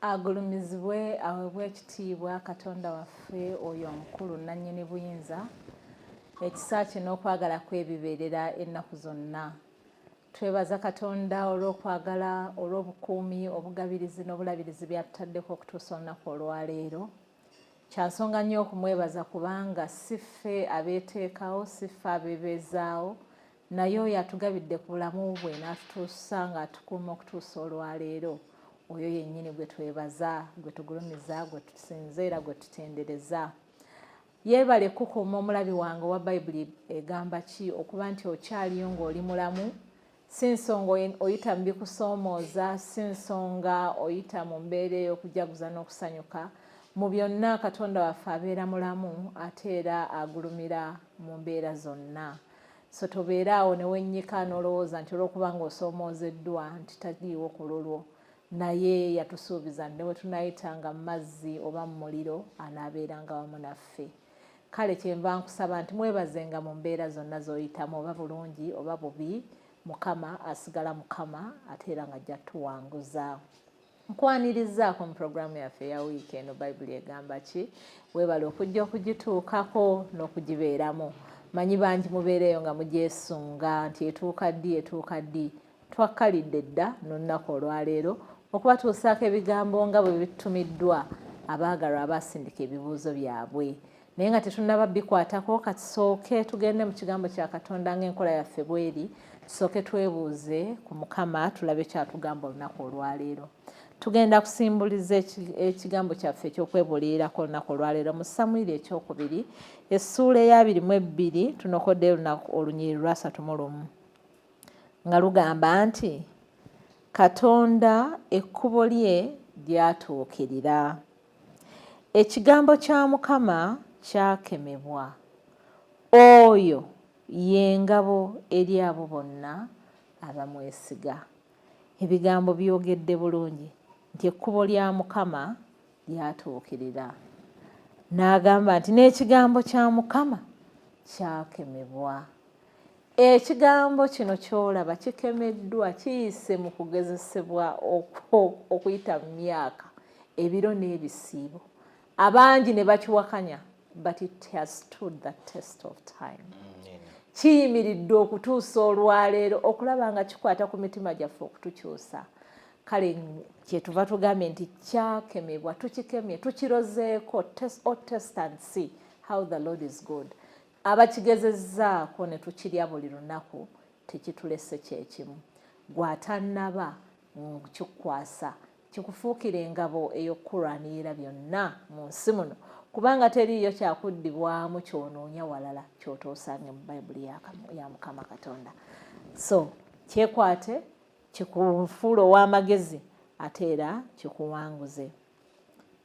agulumizibwe aweebwe ekitiibwa Katonda waffe oyo omukulu nannyini buyinza ekisa kino okwagala kwebibeerera ennaku zonna. Twebaza Katonda olw'okwagala olw'obukuumi obugabirizi n'obulabirizi byatutaddeko okutuusa olunaku olwaleero. Kyansonga nnyo okumwebaza kubanga si ffe abeeteekawo si ffe abeebezaawo naye oyo atugabidde ku bulamu bwe n'atutuusa ng'atukuuma okutuusa olwaleero. Oyo yennyini gwe twebaza, gwe tugulumiza, gwe tusinzeera, gwe tutendereza. Yeebale kukuuma omulabi wange owa Bayibuli egamba ki okuba nti okyaliyo ng'oli mulamu, si nsonga oyita mu bikusoomooza, si nsonga oyita mu mbeera ey'okujaguza n'okusanyuka. Mu byonna Katonda waffe abeera mulamu ate era agulumira mu mbeera zonna. So tobeera awo ne wennyika n'olowooza nti olw'okuba ng'osoomoozeddwa nti taliiwo ku lulwo. Naye yatusuubiza ne bwe tunaayitanga mu mazzi oba mu muliro anaabeeranga wamu naffe. Kale kyenva nkusaba nti mwebazenga mu mbeera zonna z'oyitamu oba bulungi oba bubi, Mukama asigala Mukama ate era ng'ajja tuwanguza. Nkwanirizaako mu puroguramu yaffe eya wiiki eno Bayibuli egamba ki? Weebale okujja okugituukako n'okugibeeramu. Manyi bangi mubeereyo nga mugyesunga nti etuuka ddi. Twakkalidde dda n'olunaku olwaleero okubatuusaako ebigambo nga bwe bitumiddwa abaagalwa abaasindika ebibuuzo byabwe. Naye nga tetunnaba bikwatako katusooke tugende mu kigambo kya Katonda ng'enkola yaffe bweri, tusooke twebuuze ku Mukama tulabe kyatugamba olunaku olwaleero. Tugenda kusimbuliza ekigambo kyaffe eky'okwebuulirirako olunaku olwaleero mu Samwiri ekyokubiri essuula eya 22 tunokodde olunyiriri lwa 31 nga lugamba nti Katonda ekkubo lye lyatuukirira. Ekigambo kya Mukama kyakemebwa. Oyo y'engabo eri abo bonna abamwesiga. Ebigambo byogedde bulungi nti ekkubo lya Mukama lyatuukirira. N'agamba nti n'ekigambo kya Mukama kyakemebwa. Ekigambo kino ky'olaba kikemeddwa kiyise mu kugezesebwa okuyita mu myaka, ebiro n'ebisiibo. Abangi ne bakiwakanya, but it has stood the test of time. Kiyimiridde okutuusa olwaleero okulaba nga kikwata ku mitima gyaffe okutukyusa. Kale kyetuva tugambe nti kyakemebwa, tukikemye, tukirozeeko, test and see how the Lord is good. Abakigezezzaako ne tukirya buli lunaku tekitulese kyekimu. Gw'atannaba kikukwasa kikufuukira engabo ey'okulwanirira byonna mu nsi muno, kubanga teriiyo kyakuddibwamu kyonoonya walala ky'otoosange mu Bayibuli ya Mukama Katonda. So kyekwate kikufuula ow'amagezi ate era kikuwanguze.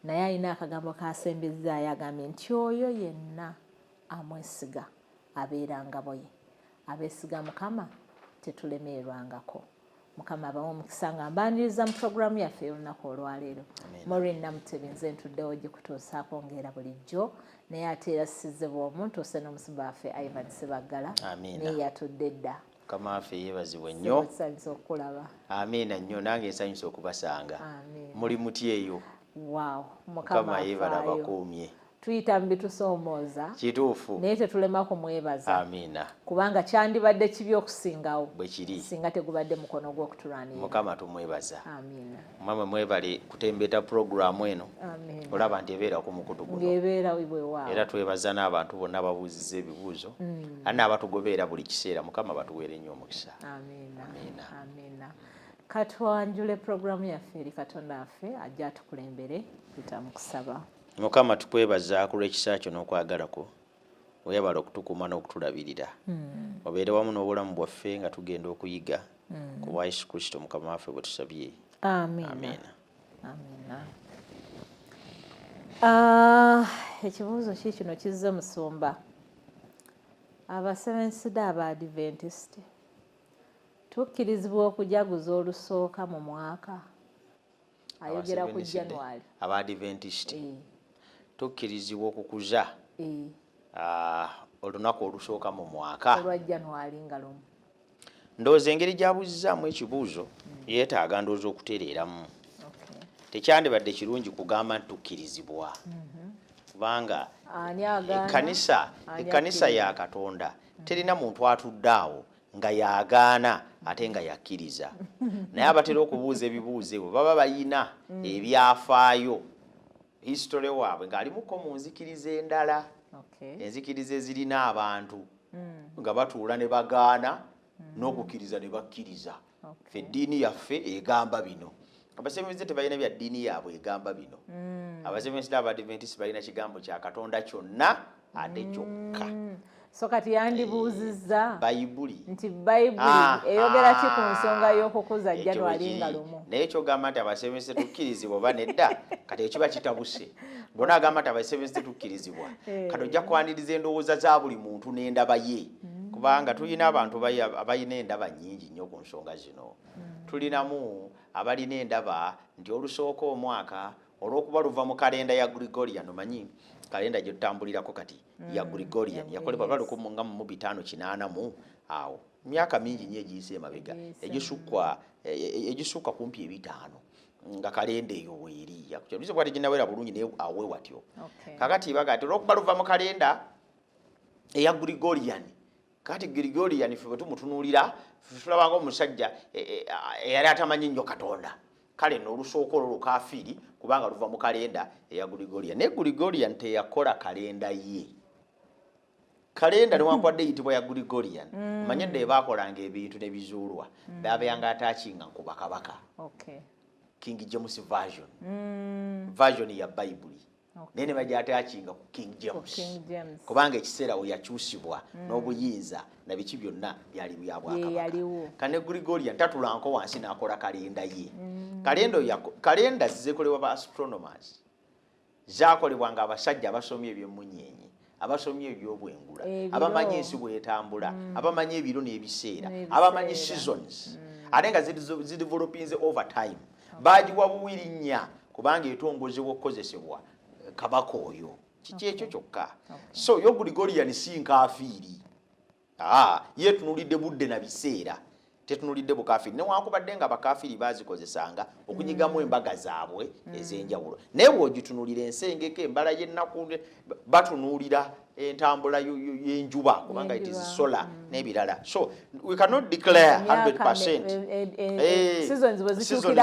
Naye alina akagambo k'asembezaayo agambye nti oyo yenna amwesiga abeera ngabo ye. Abeesiga Mukama tetulemerwangako. Mukama abawe omukisa nga mbaniriza mu puroguramu yaffe y'olunaku olwaleero. Maureen Namutebi nze ntuddewo gikutuusaako ng'era bulijjo, naye ate era sizze bw'omu ntuuse n'omusibe waffe Ivan Sebaggala naye yatudde dda. Mukama waffe yeebazibwe nnyo. Nsanyusa okukulaba. Amiina nnyo, nange nsanyusa okubasanga. Muli muti eyo. Wow, Mukama yeebala bakuumye. Tuyita mu bitusoomooza. Kituufu. Naye tetulema kumwebaza. Amiina. Kubanga kyandibadde kibi okusingawo. Bwe kiri. Singa tegubadde mukono gw'okutulwanirira. Mukama tumwebaza. Amiina. Mwamwe mwebale kutembeeta puroguramu eno. Amiina. Olaba nti ebeera ku mukutu guno. Ng'ebeera bwewaawo. Era twebaza n'abantu bonna ababuuzizza ebibuuzo. N'abatugoberera buli kiseera. Mukama batuweere nnyo omukisa. Amiina. Amiina. Amiina. Katwanjule puroguramu yaffe eri Katonda waffe ajja atukulembere tutamukusaba. Mukama tukwebaza ku lw'ekisa kyo n'okwagalako. Oyabala okutukuuma n'okutulabirira. Obeere wamu n'obulamu bwaffe nga tugenda okuyiga ku bwa Yesu Kristo Mukama waffe bwe tusabye. Amiina. Amiina. Amiina. Ekibuuzo ki kino kizze Musumba. Aba Seventh Day aba Adventist tukkirizibwa okujaguza olusooka mu mwaka. Ayogera ku January. Aba Adventist tukkirizibwa okukuza olunaku olusooka mu mwaka olwa January nga lumu. Ndowooza engeri gy'abuuzizaamu ekibuuzo yeetaaga ndowooza okutereeramu. tekyandibadde kirungi kugamba nti tukkirizibwa kubanga ekkanisa ya Katonda terina muntu atudde awo nga yagaana ate nga yakkiriza naye abatera okubuuza ebibuuzo ebyo baba bayina ebyafaayo history waabwe ng'alimuko mu nzikiriza endala enzikiriza ezirina abantu nga batuula ne bagaana n'okukkiriza ne bakkiriza ffe eddiini yaffe egamba bino abasembenze tebalina bya ddiini yaabwe egamba bino abasembenze n'Abadventist balina kigambo kya Katonda kyonna ate kyokka so kati yandibuuzizza bayibuli nti bayibuli eyogera ki ku nsonga y'okukuza January nga lumu naye kyogamba nti abasembenze tukkirizibwa oba nedda kati ekiba kitabuse bona agamba nti abasembenze tukkirizibwa kati ojja kwaniriza endowooza za buli muntu n'endaba ye kubanga tulina abantu abalina endaba nnyingi nnyo ku nsonga zino tulinamu abalina endaba nti olusooka omwaka olw'okuba luva mu kalenda ya Gregorian omanyi kalenda gye tutambulirako kati ya Gregorian yakolebwa nga mu 580 awo myaka mingi nnyo egiyise emabega egisukka kumpi 5 nga kalenda eyo weeri yakukyaliza bwati ginawera bulungi naye awe watyo kakati bagati olw'okuba luva mu kalenda eya Gregorian kati Gregorian ffe bwe tumutunuulira tulabanga omusajja eyali atamanyi nnyo Katonda kale n'olusooka olwo lukafiiri kubanga luva mu kalenda eya Gregorian naye Gregorian teyakola kalenda ye kalenda newankwadde eyitibwa ya Gregorian manyedde ebaakolanga ebintu ne bizuulwa baabeanga ataakinga ku bakabaka King James version ya Bayibuli naye ne bajja ataakinga ku King James kubanga ekiseera we yakyusibwa n'obuyinza na biki byonna byali bya Bwakabaka kane Gregorian tatulanko wansi n'akola kalenda ye kalenda zizekolebwa ba astronomers zakolebwanga abasajja abasomye eby'emunyenye abasomye eby'obwengula abamanyi ensi bw'etambula abamanyi ebiro n'ebiseera abamanyi seasons ate nga zidevelopinze over time baagiwa buwirinnya kubanga etongozebwa okukozesebwa kabaka oyo kiki ekyo kyokka so yo Gregorian si nkafiiri yeetunulidde budde na biseera tetunulidde bukafiiri newankubadde nga abakafiiri baazikozesanga okunyigamu embaga zaabwe ez'enjawulo naye bw'ogitunulira ensengeko embala y'ennaku batunuulira entambula y'enjuba kubanga it is solar n'ebirala so we cannot declare 100% seasons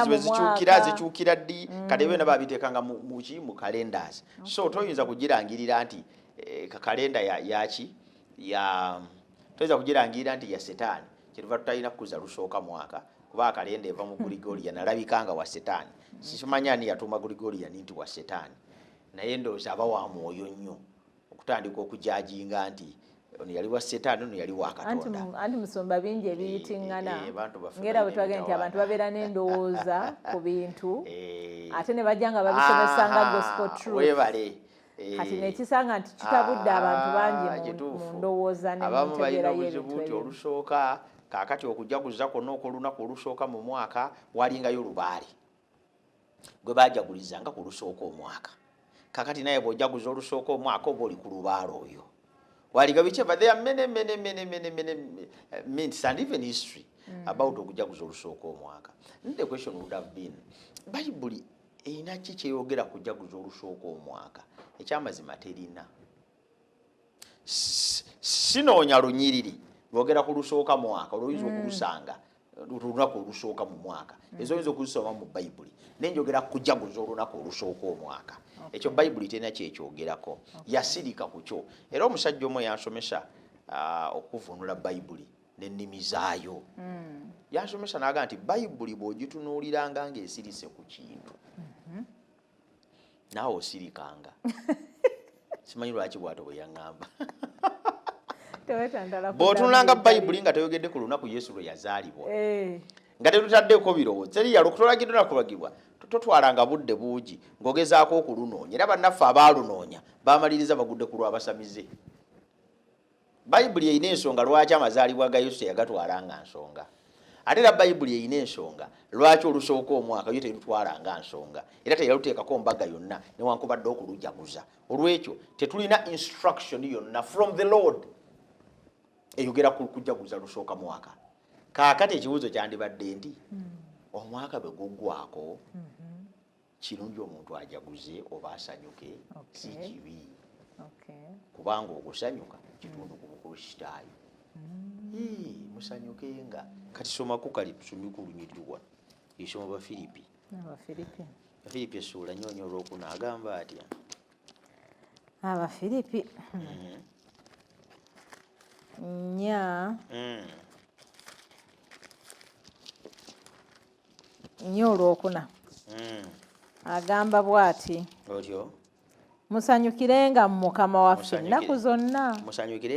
bwe zikyukira ddi kati byonna babiteekanga mu calendars so toyinza kugirangirira nti kalenda yaki toyinza kugirangirira nti ya Setaani kyetuva tutalina kukuza lusooka mwaka kuba akalenda eva mu Gregorian alabikanga wa Setaani simanyi ani yatuuma Gregorian nti wa Setaani naye ndowooza aba wa mwoyo nnyo okutandika okujajinga nti ono yali wa Setaani ono yali wa Katonda anti musomba bingi ebiyitiŋŋana ngera bwe twagenda nti abantu babeera n'endowooza ku bintu ate ne bajja nga babisomesanga gospel truth webale kati nekisanga nti kitabudde abantu bangi mu ndowooza n'entegeera y'ebintu olusooka kaakati okujaguza kwonna okw'olunaku olusooka mu mwaka walingayo lubaale gwe baajagulizanga ku lusooka omwaka kaakati naye bw'ojaguza olusooka omwaka oba oli ku lubaale oyo waliga bikyeva there are many myths and even history about okujaguza olusooka omwaka. The question would have been Bayibuli erina ki kyeyogera kujaguza olusooka omwaka ekyamazima terina sinoonya lunyiriri lwogera ku lusooka mwaka olwoyinza okulusanga olunaku olusooka mu mwaka ezo oyinza okuzisoma mu Bayibuli naye njogera kujaguza olunaku olusooka omwaka ekyo Bayibuli terina kyekyogerako yasirika ku kyo era omusajja omu yansomesa okuvunula Bayibuli n'ennimi zaayo yansomesa n'agamba nti Bayibuli bw'ogitunuuliranga ng'esirise ku kintu naawe osirikanga simanyi lwaki bw'ato bwe yaŋŋamba bw'otunulanga Bayibuli nga teyogedde ku lunaku Yesu lwe yazaalibwa nga tetutaddeko birowoozo teri yalokutolagidde nakulagibwa totwalanga budde buugi ng'ogezaako okulunoonya era bannaffe abaalunoonya baamaliriza bagudde ku lwabasamize. Bayibuli erina ensonga lwaki amazaalibwa ga Yesu teyagatwalanga nsonga ate era Bayibuli erina ensonga lwaki olusooka omwaka yo terutwalanga nsonga era teyaluteekako mbaga yonna newankubadde okulujaguza. Olwekyo tetulina instruction yonna from the Lord eyogera ku kujaguza lusooka mwaka. Kaakati ekibuuzo kyandibadde nti omwaka bwe guggwako kirungi omuntu ajaguze oba asanyuke si kibi kubanga okusanyuka kitundu ku bukristaayo. Musanyukenga kati somaku kali tusomye ku lunyiriri wano isoma Bafilipi Abafilipi essuula nnyoonya olwokuna agamba atya Abafilipi nya olwokuna agamba bw'ati otyo musanyukirenga mu Mukama waffe ennaku zonna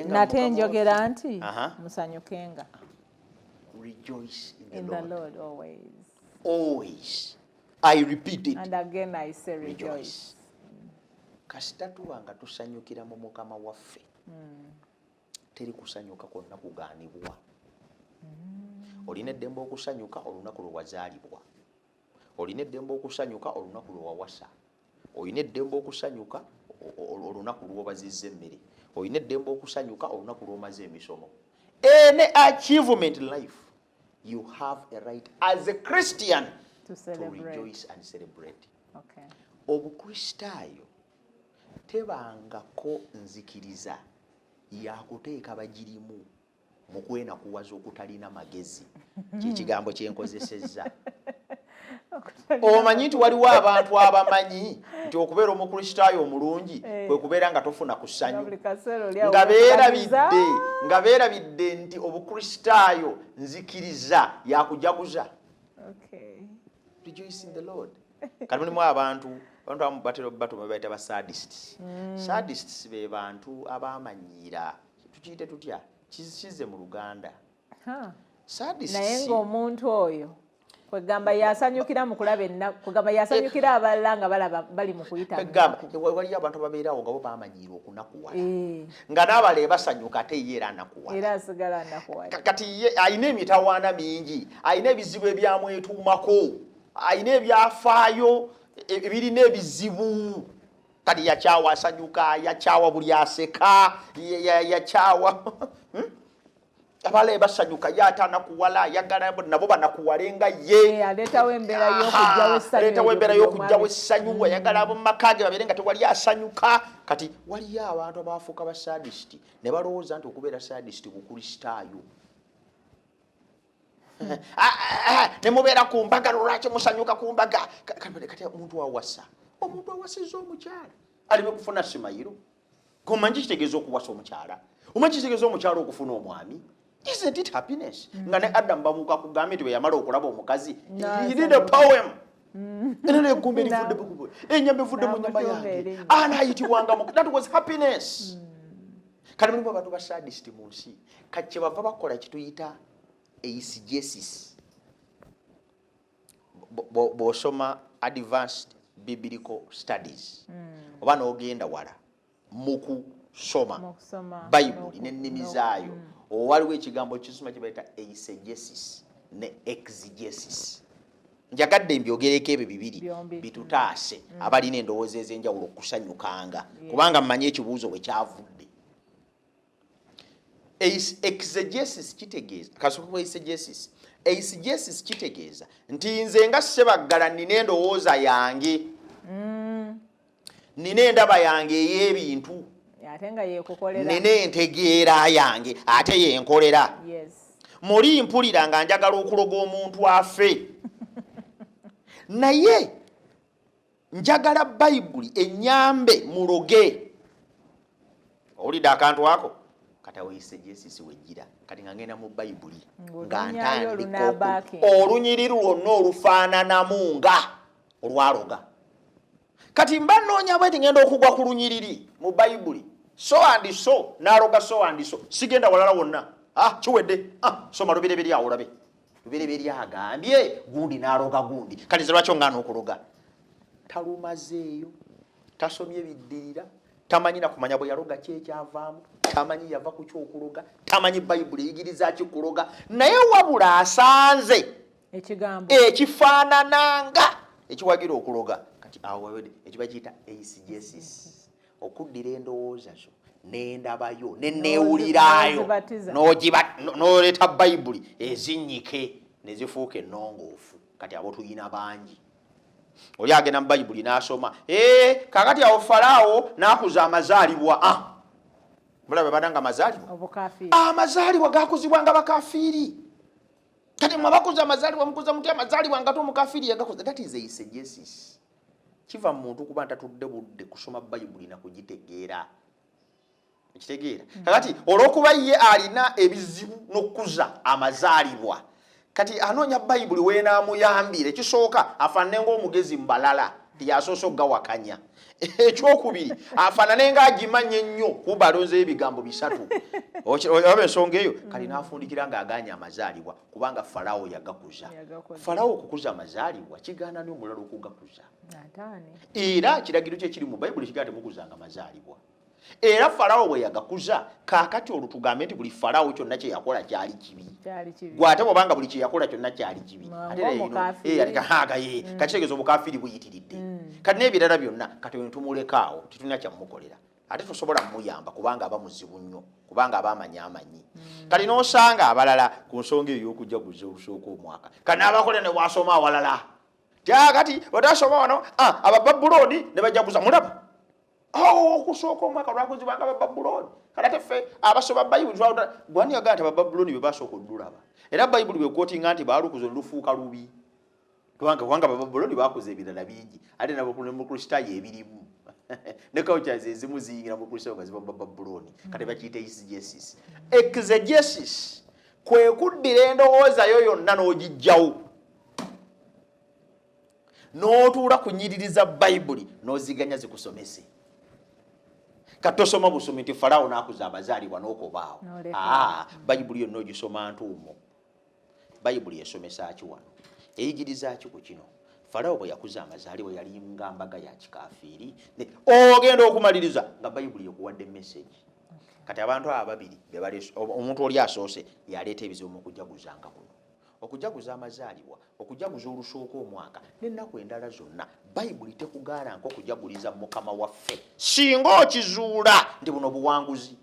nate njogera nti musanyukenga. Rejoice in the Lord always. I repeat it. And again I say rejoice. Kasita tuwanga tusanyukira mu Mukama waffe teri kusanyuka kwonna kugaanibwa. Olina eddembe okusanyuka olunaku lwe wazaalibwa, olina eddembe okusanyuka olunaku lwe wawasa, olina eddembe okusanyuka olunaku lw'obazizza emmere, olina eddembe okusanyuka olunaku lw'omaze emisomo. Any achievement in life, you have a right as a Christian to rejoice and celebrate. Obukristaayo tebangako nzikiriza yakuteeka bagirimu mu kwenakuwaza okutalina magezi. Kyekigambo kyenkozesezza. Omanyi nti waliwo abantu abamanyi nti okubeera omukristaayo omulungi kwe kubeera nga tofuna ku ssanyu, nga beerabidde nti obukristaayo nzikiriza yakujaguza. Rejoice in the Lord. Kati mulimu abantu abamu batera batuma bayita ba sadists. Sadists be bantu abamanyiira tukiyite tutya kize mu Luganda. Sadists naye ng'omuntu oyo kwegamba yasanyukira mu kulaba kugamba yasanyukira abalala nga balaba bali mu kuyita waliyo abantu babeerawo nga bo bamanyiira okunakuwala nga n'abale basanyuka ate ye era anakuwala era asigala anakuwala. Kati ye alina emitawaana mingi, alina ebizibu ebyamwetuumako, alina ebyafaayo ebirina ebizibu. Kati yakyawa asanyuka, yakyawa buli aseka, yakyawa abale basanyuka yatana kuwala yagala nabo banakuwalenga ye aletawo embeera y'okujjawo essanyu yagala abo makage babere nga tewali asanyuka. Kati waliyo abantu abafuuka ba sadist ne balowooza nti okubeera sadist bukristaayo. Ne mubeera ku mbaga lwaki musanyuka ku mbaga. Kati omuntu awasa, omuntu awasizza omukyala aleme kufuna simayiro. Omanyi kitegeeza okuwasa omukyala? Omanyi kitegeeza omukyala okufuna omwami? Isn't it happiness? Nga ne Adam bamuka kugambye nti bwe yamala okulaba omukazi he did a poem. Era egumbe livudde bukubu enyama evudde mu nyama yange anayitiwanga mu that was happiness. Kati mulimu abantu ba sadist mu nsi kati kye bava bakola kituyita eisegesis. Bw'osoma advanced biblical studies oba n'ogenda wala mu kusoma Bayibuli n'ennimi zaayo waliwo ekigambo kisoma kye bayita eisegesis ne exegesis. Njagadde mbyogereko ebyo bibiri bitutaase abalina endowooza ez'enjawulo okusanyukanga kubanga mmanyi ekibuuzo bwe kyavudde. Exegesis kitegeeza kasoko eisegesis. Eisegesis kitegeeza nti nze nga Ssebaggala nina endowooza yange, nina endaba yange ey'ebintu, nina entegeera yange ate yenkolera. Muli mpulira nga njagala okuloga omuntu afe naye njagala Bayibuli ennyambe muloge. Owulidde akantu ako? Kati awo eisegesis wejjira. Kati nga ngenda mu Bayibuli nga ntandika olunyiriri lwonna olufaananamu nga olwaloga. Kati mba nnoonya bwe nti ngenda okugwa ku lunyiriri mu Bayibuli so and so n'aloga so and so sigenda walala wonna. Kiwedde. Soma lubereberye awo olabe. Lubereberye agambye gundi n'aloga gundi. Kati ze lwaki ongaana okuloga? Talumazeeyo, tasomye biddirira, tamanyi na kumanya bwe yaloga ki ekyavaamu, tamanyi yava ku kyokuloga, tamanyi Bayibuli eyigiriza ki kuloga, naye wabula asanze ekifaanananga ekiwagira okuloga. Kati awo ekiba kiyita eisegesis. Okuddira endowooza zo n'endabayo n'enneewuliraayo n'oleeta Bayibuli ezinnyike ne zifuuka ennongoofu. Kati abo tuyina bangi. oli agenda mu bayibuli n'asoma kakati awo Falaawo n'akuza amazaalibwa mulaba badanga amazaalibwa gakuzibwa nga bakafiiri kati mwabakuza amazaalibwa mukuza muti amazaalibwa nga tomukafiiri yagakuza. That is a exegesis. Kiva mu muntu kuba ntatudde budde kusoma bayibuli na kugitegeera. Ekitegeera kakati olw'okuba ye alina ebizibu n'okukuza amazaalibwa kati anoonya bayibuli weenaamuyambire ekisooka afaanane ng'omugezi mu balala tiyasoose okugawakanya. Ekyokubiri afaanane ng'agimanye ennyo kuba alonzeeyo ebigambo bisatu. Oba ensonga eyo kati n'afundikira ng'agaanya amazaalibwa kubanga Falaawo yagakuza. Falaawo okukuza amazaalibwa kigaana nnyo omulala okugakuza. Era kiragiro kye kiri mu bayibuli kigaa temukuzanga amazaalibwa. Era Falaawo bwe yagakuza kaakati olwo tugambe nti buli Falaawo kyonna kye yakola kyali kibi. Gw'ate bw'obanga buli kye yakola kyonna kyali kibi. Kati kitegeeza obukafiiri buyitiridde. Kati n'ebirala byonna kati we tumulekaawo tetulina kyamukolera. Ate tusobola muyamba kubanga aba muzibu nnyo kubanga aba amanyi. Kati n'osanga abalala ku nsonga eyo y'okujaguza olusooka omwaka kati n'abakola ne bwasoma awalala. Kati wetasoma wano Abababulooni ne bajaguza mulaba. Okusooka omwaka lwakuzibwanga Abababulooni. Kati ate ffe abasoma bayibuli gwani yagamba nti Abababulooni be basooka oddulaba. Era bayibuli bwekootinga nti baalukuza olufuuka lubi. Kubanga Abababulooni baakoze ebirala bingi ate nabo mu Kristaayo ebirimu. Ne cultures ezimu ziyingira mu Kristaayo nga ziba mu Babulooni. Kati bakiyita exegesis. Exegesis kwe kuddira endowooza yo yonna n'ogiggyawo. N'otuula kunyiririza bayibuli n'oziganya zikusomese. Katosoma busumi nti Falaawo n'akuza amazaalibwa n'okobaawo. Bayibuli yonna ogisoma ntuumo. Bayibuli esomesa ki wano? Eyigiriza ki ku kino? Falaawo bwe yakuza amazaalibwa yali nga mbaga ya kikafiiri. Ogenda okumaliriza nga bayibuli ekuwadde message. Kati abantu ababiri omuntu oli asoose yaleeta ebizibu mu kujaguzanga kuno. Okujaguza amazaalibwa, okujaguza olusooka omwaka n'ennaku endala zonna bayibuli tekugaana nk'okujaguliza Mukama waffe singa okizuula nti buno buwanguzi.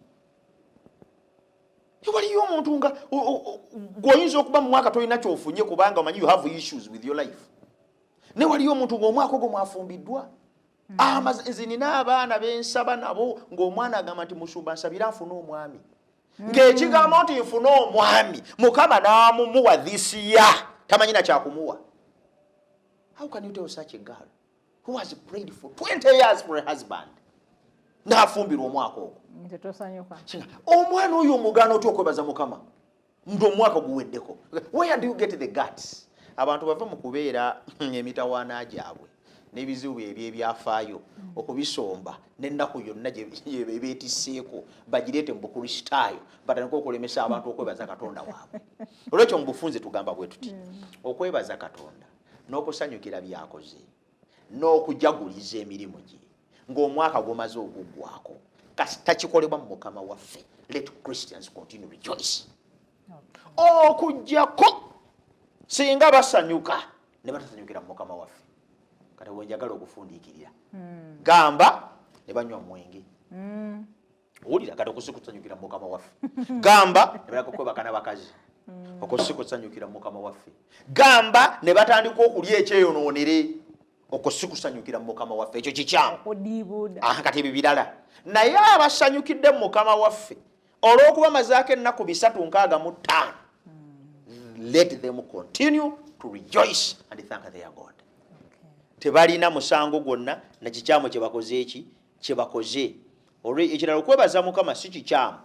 Waliyo omuntu nga gw'oyinza okuba mu mwaka tolina kyofunye kubanga omanyi you have issues with your life. Ne waliyo omuntu ng'omwaka ogwo mwafumbiddwa. Nze nina abaana bensaba nabo ng'omwana agamba nti musumba nsabira nfune omwami. Ng'ekigambo nti nfune omwami Mukama n'amumuwa this year tamanyi na kyakumuwa. How can you tell such a girl who has prayed for 20 years for a husband n'afumbirwa omwaka ogwo? Omwana oyo omugaana otya okwebaza Mukama nti omwaka guweddeko? Where do you get the guts? Abantu bava mu kubeera emitawaana gyabwe n'ebizibu ebyafaayo okubisomba n'ennaku yonna gye beetisseeko bagireete mu bukristaayo batandika okulemesa abantu okwebaza Katonda waabwe. Olwekyo mu bufunze tugamba bwe tuti okwebaza Katonda n'okusanyukira byakoze n'okujaguliza emirimu gye ng'omwaka gumaze okuggwako kasita kikolebwa mu Mukama waffe. Let Christians continue rejoice. Okuggyako singa basanyuka ne batasanyukira mu Mukama waffe. Kati wenjagala okufundiikirira gamba ne banywa mwenge. Owulira kati okusikusanyukira mu Mukama waffe. Gamba ne balakokwebaka n'abakazi okusikusanyukira mu Mukama waffe. Gamba ne batandika okulya ekyeyonoonere okusikusanyukira mu Mukama waffe. Ekyo kikyamu kati ebyo birala. Naye abasanyukidde mu Mukama waffe olw'okuba mazaako ennaku 365 let them continue to rejoice and thank their God. Tebalina musango gwonna na kikyamu kyebakoze. Ekirala okwebaza Mukama si kikyamu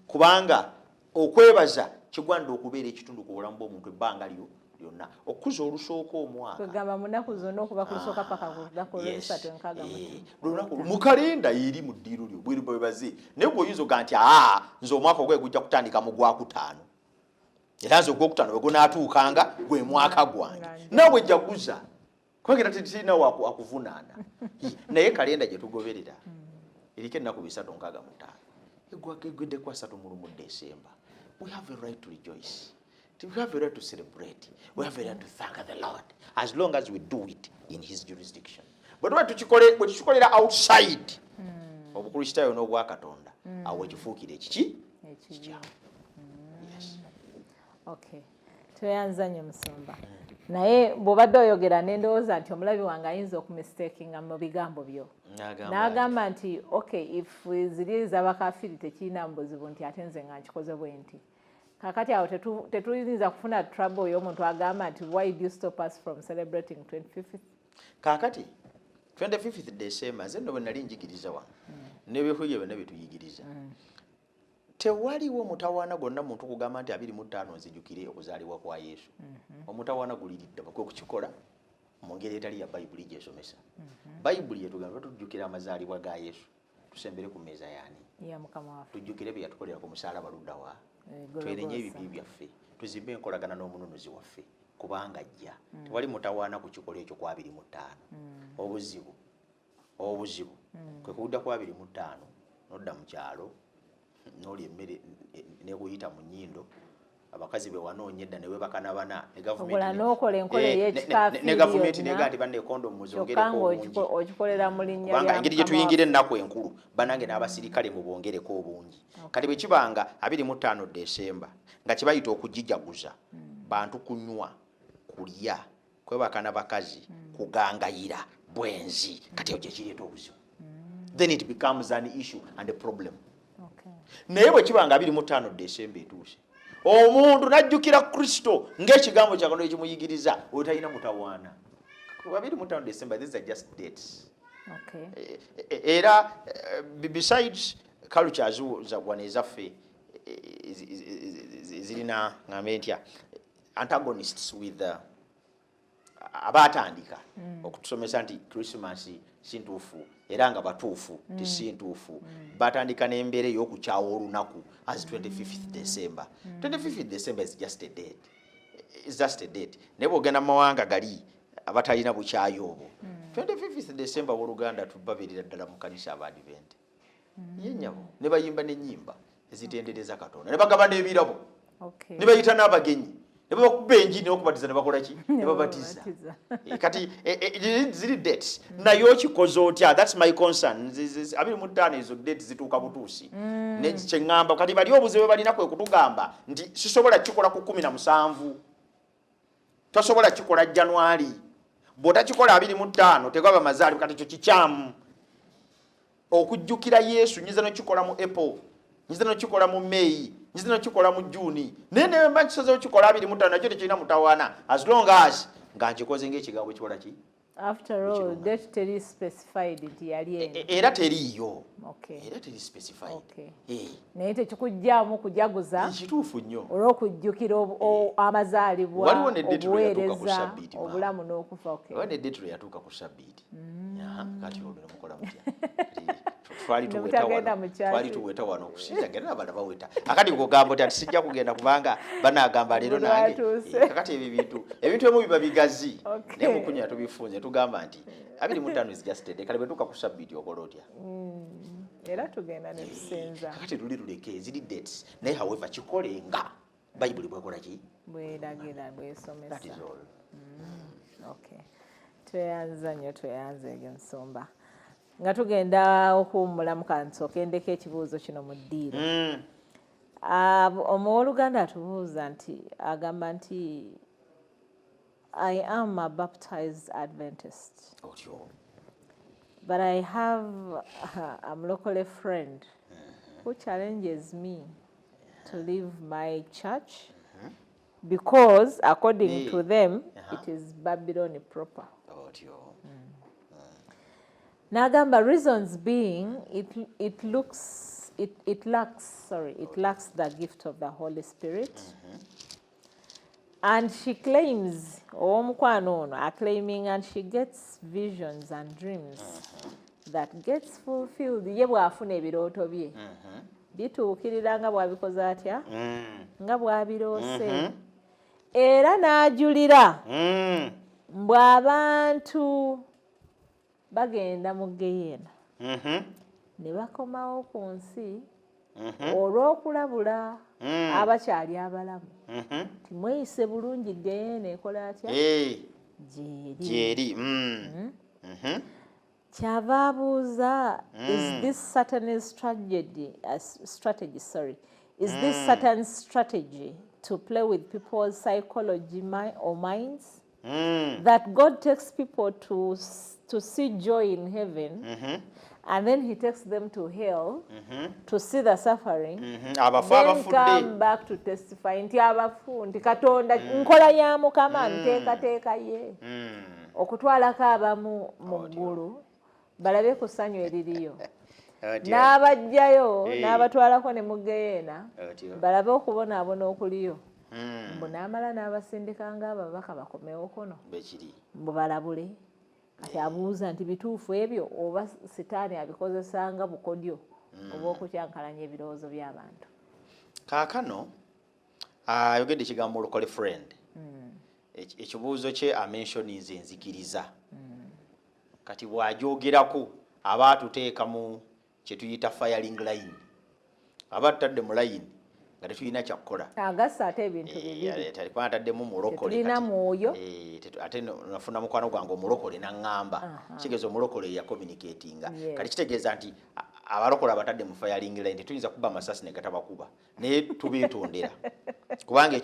kubanga okwebaza kigwanira okubeera ekitundu ku bulamu bw'omuntu ebbanga lyonna. Okukuza olusooka omwaka kwegamba mu nnaku zonna okuva ku lusooka paka ku lunaku olw'olusatu enkaaga mu kalenda eri mu ddiiro lyo bwebaze. Naye gw'oyinza oga nti nze omwaka ogwe gujja kutandika mu Gwakutaano era nze Ogwokutaano bwe gunaatuukanga gwe mwaka gwange naawe jaguza kubanga tirina wakuvunaana. Naye kalenda gye tugoberera eriko ennaku 365 egwedde kwa 3 mu December. We have a right to rejoice. We have a right to celebrate. We have a right to thank the Lord as long as we do it in His jurisdiction. But bwe tukikolera outside obukristaayo n'obwa Katonda awo ekifuukira ekiki. Okay. tweyanza nnyo Musumba. Naye bw'obadde oyogera n'endowooza nti omulabi wange ayinza okumistakinga mu bigambo byo. N'agamba nti okay, if ziri z'abakafiri tekirina buzibu nti ate nze nga nkikoze bwe nti. Kakati awo tetuyinza kufuna trouble y'omuntu agamba nti why do you stop us from celebrating 25th? Kakati 25th December nze nno bwe nali njigiriza wano n'ebihuye byonna bye tuyigiriza. Tewaliwo mutawaana gonna muntu kugamba nti 25 nzijukire okuzaalibwa kwa Yesu. Omutawaana guliridde bakwe kukikola mu ngeri etali ya Bayibuli gy'esomesa. Bayibuli yetugamba tujjukira amazaalibwa ga Yesu tusembere ku mmeeza yaani. Ya Mukama waffe. Tujjukire bye yatukolera ku musalaba ludda wa. Twerenye ebibi byaffe. Tuzimbe enkolagana n'omununuzi waffe kubanga ajja. Tewali mutawaana ku kikola ekyo kwa 25. Obuzibu. Kwe kudda kwa 25 nodda mu kyalo noli emmere ne kuyita mu nnyindo abakazi be wanoonye edda ne webakana bana ne gavumenti nega nti banne kondo muzongereko obungi okikolera mu linnya kubanga engeri gye tuyingira ennaku enkulu banange n'abasirikale mu bongereko obungi. Kati bwe kibanga 25 December nga kibayita okujijaguza bantu kunywa kulya kwebakana bakazi kugangayira bwenzi kati ekyo kireeta obuzibu. Then it becomes an issue and a problem. Naye bwe kibanga 25 December etuuse omuntu najjukira Kristo ng'ekigambo kya Katonda ekimuyigiriza otalina mutawaana. 25 December, these are just dates. Era besides cultures zagwana ezaffe zirina ngambe ntya antagonists with abatandika okutusomesa nti Christmas sintuufu era nga batuufu tisintuufu batandika n'embeera ey'okukyawa olunaku as 25th December. 25th December is just a date. It's just a date. Naye bw'ogenda mu mawanga gali abatalina bukyayi obwo 25th December w'Oluganda tubabeerera ddala mu kanisa Abadiventi yennyabo ne bayimba n'ennyimba ezitendereza Katonda ne bagaba n'ebirabo ne bayita n'abagenyi ne bakuba enjiri n'okubatiza ne bakola ki ne babatiza. Kati ziri dates naye okikoze otya? That's my concern. 25 ezo dates zituuka butuusi nekye ŋŋamba kati bali obuzibu balina kwe kutugamba nti sisobola kikola ku 17 tosobola kikola January bw'otakikola 25 tegaba mazaalibwa kati kyo kikyamu okujjukira Yesu. Nyiza n'okikola mu April, nyiza n'okikola mu May, nyiza n'okikola mu June, naye ne mba nkisoze okikola 25 nakyo tekirina mutawaana as long as nga nkikoze ng'ekigambo kikola ki. After all, date teri specified nti yali eno. Era teriiyo. Era teri specified. Naye tekikujjaamu kujaguza. Kituufu nnyo. Olw'okujjukira amazaalibwa, obuweereza, obulamu n'okufa. Waliwo ne date lwe yatuuka ku Sabbiiti. Kati olwo ne mukola mutya. Twali tuweta wano okusinza ngenda n'abalala baweta. Akati kugamba oti sijja kugenda kubanga banaagamba leero nange. Kakati ebintu ebimu biba bigazi. Naye mukunya tubifunze tugamba nti 25 is just a day. Kale bwe tuuka ku Sabbiiti okola otya? Era tugenda ne tusenza. Kakati luli luleke ziri dates. Naye however kikole nga Bayibuli bwekola ki? Bweragira bwesomesa. That is all. Tweyanza nnyo tweyanza egyo Musumba. Nga tugenda okuwummulamu kansooke ndeka ekibuuzo kino mu ddiiro. Omuwoluganda atubuuza nti agamba nti I am a baptized Adventist. But I have a local friend who challenges me to leave my church because according to them it is Babylon proper. Nagamba reasons being it lacks the gift of the Holy Spirit. And she claims, omukwano ono are claiming, and she gets visions and dreams that gets fulfilled. Ye bw'afuna ebirooto bye bituukirira nga bw'abikoze atya nga bw'abiroose era n'ajulira bw'abantu bagenda mu Geyeena ne bakomawo ku nsi olw'okulabula abakyali abalamu timweyise bulungi Geyeena ekola atya gyeri. Kyava abuuza is this Satan's strategy to play with people's psychology or minds. That God takes people to see joy in heaven, and then he takes them to hell to see the suffering, then come back to testify nti abafu nti Katonda nkola ya Mukama nteekateeka ye okutwalako abamu mu ggulu balabe ku ssanyu eririyo n'abajjayo n'abatwalako ne mu Geyeena balabe okubonaabona okuliyo mbu n'amala n'abasindika ng'ababaka bakomewo kono mbu balabule kati abuuza nti bituufu ebyo oba sitaani abikozesa nga bukodyo oba okukyankalanya ebirowoozo by'abantu. Kaakano ayogedde ekigambo olukole friend, ekibuuzo kye amenshonize enzikiriza, kati bw'ajogerako aba atuteeka mu kye tuyita firing line, aba tutadde mu line nga tetulina kyakukola. Agassa ate ebintu bibiri talikuba ataddemu mulokole tulina mwoyo ate nafuna mukwano gwange omulokole n'aŋŋamba kitegeeza omulokole ya communicatinga kati kitegeeza nti abalokole abatadde mu firing line tetuyinza kuba amasasi ne gatabakuba naye tubeetondera kubanga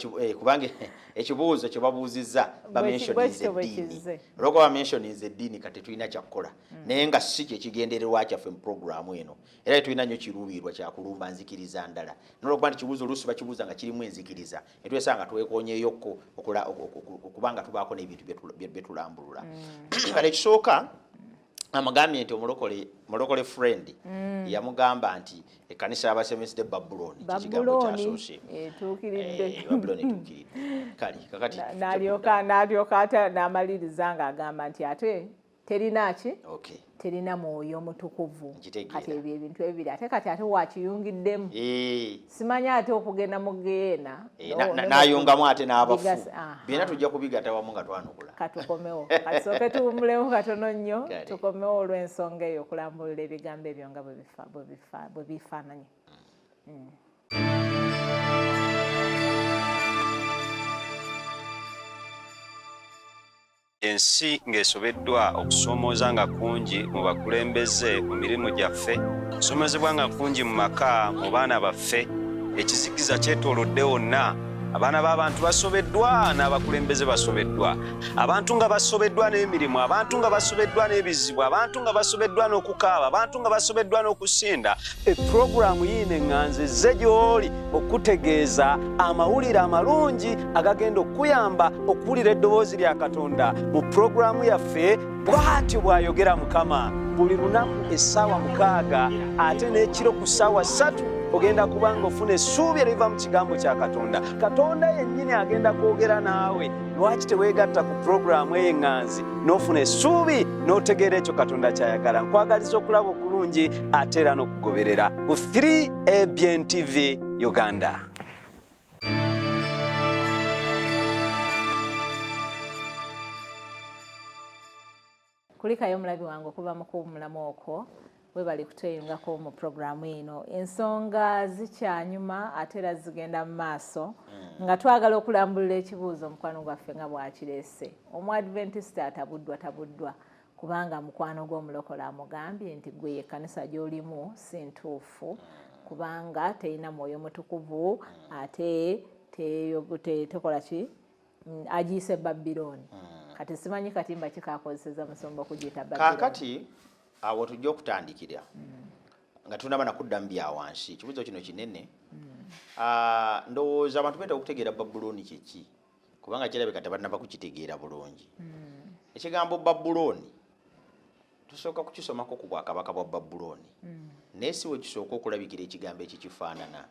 ekibuuzo kye babuuzizza bamenshonize eddiini olwokuba bamenshonize eddiini kati tetulina kyakukola naye nga si kye kigendererwa kyaffe mu programu eno era tetulina nnyo kiruubiirwa kyakulumba nzikiriza ndala nolwokuba nti kibuuzo oluusi bakibuuza nga kirimu enzikiriza ne twesanga twekoonyeyokko okubanga tubaako n'ebintu bye tulambulula. Kale ekisooka amagambye nti omulokole friend yamugamba nti ekkanisa y'abasemesi Babuloni kikigambo kyasoose etuukiridde Babuloni etuukiridde kale kakati n'alyoka ate n'amaliriza ng'agamba nti ate terina ki terina mwoyo mutukuvu kati ebyo ebintu ebibiri ate kati wakiyungiddemu simanyi ate okugenda mu Geyeena n'ayungamu ate n'abafu byonna tujja kubigatta wamu nga twanukula katukomewo kasooke tuwumulemu katono nnyo tukomewo olw'ensonga eyo okulambulira ebigambo ebyo nga bwe bifaananye. Ensi ng'esobeddwa okusoomooza nga kungi mu bakulembeze mu mirimu gyaffe, okusoomozebwa nga kungi mu maka mu baana baffe, ekizikiza kyetoolodde wonna. Abaana b'abantu basobeddwa n'abakulembeze basobeddwa. Abantu nga basobeddwa n'emirimu, abantu nga basobeddwa n'ebizibu, abantu nga basobeddwa n'okukaaba, abantu nga basobeddwa n'okusinda. Epulogulaamu yiino eŋŋanze ezze gy'oli okutegeeza amawulire amalungi agagenda okuyamba okuwulira eddoboozi lya Katonda mu pulogulaamu yaffe bw'atyo bw'ayogera Mukama. Buli lunaku essaawa 6 ate n'ekiro ku ssaawa 3 ogenda kubanga ofuna essuubi eriva mu kigambo kya Katonda. Katonda yennyini agenda kwogera naawe. Lwaki teweegatta ku pulogulaamu ey'eŋŋanzi n'ofuna essuubi n'otegeera ekyo Katonda ky'ayagala? Nkwagaliza okulaba okulungi ate era n'okugoberera ku 3ABN TV Uganda. Kulikayo omulabi wange okuva mu kuwumulamu okwo webali kutweyungako mu pulogulaamu eno. Ensonga zikyanyuma ate era zigenda mu maaso nga twagala okulambulira ekibuuzo mukwano gwaffe nga bwakireese. Omuadventisita tabuddwa kubanga mukwano gw'omulokole amugambye nti gwe ekkanisa gy'olimu si ntuufu kubanga terina mwoyo mutukuvu ate tekola ki agiyise Babuloni. Kati simanyi katimba kikakozeseza musomba okugiyita Babuloni. Kaakati awo tujja okutandikira nga tunaba nakudda mu byawansi. Ekibuuzo kino kinene. Ndowooza abantu beetaaga okutegeera Babuloni kyeki kubanga kirabika tebannaba kukitegeera bulungi. Ekigambo Babuloni tusooka kukisomako ku bwakabaka bwa Babuloni naye si we kisooka okulabikira ekigambo ekikifaanana.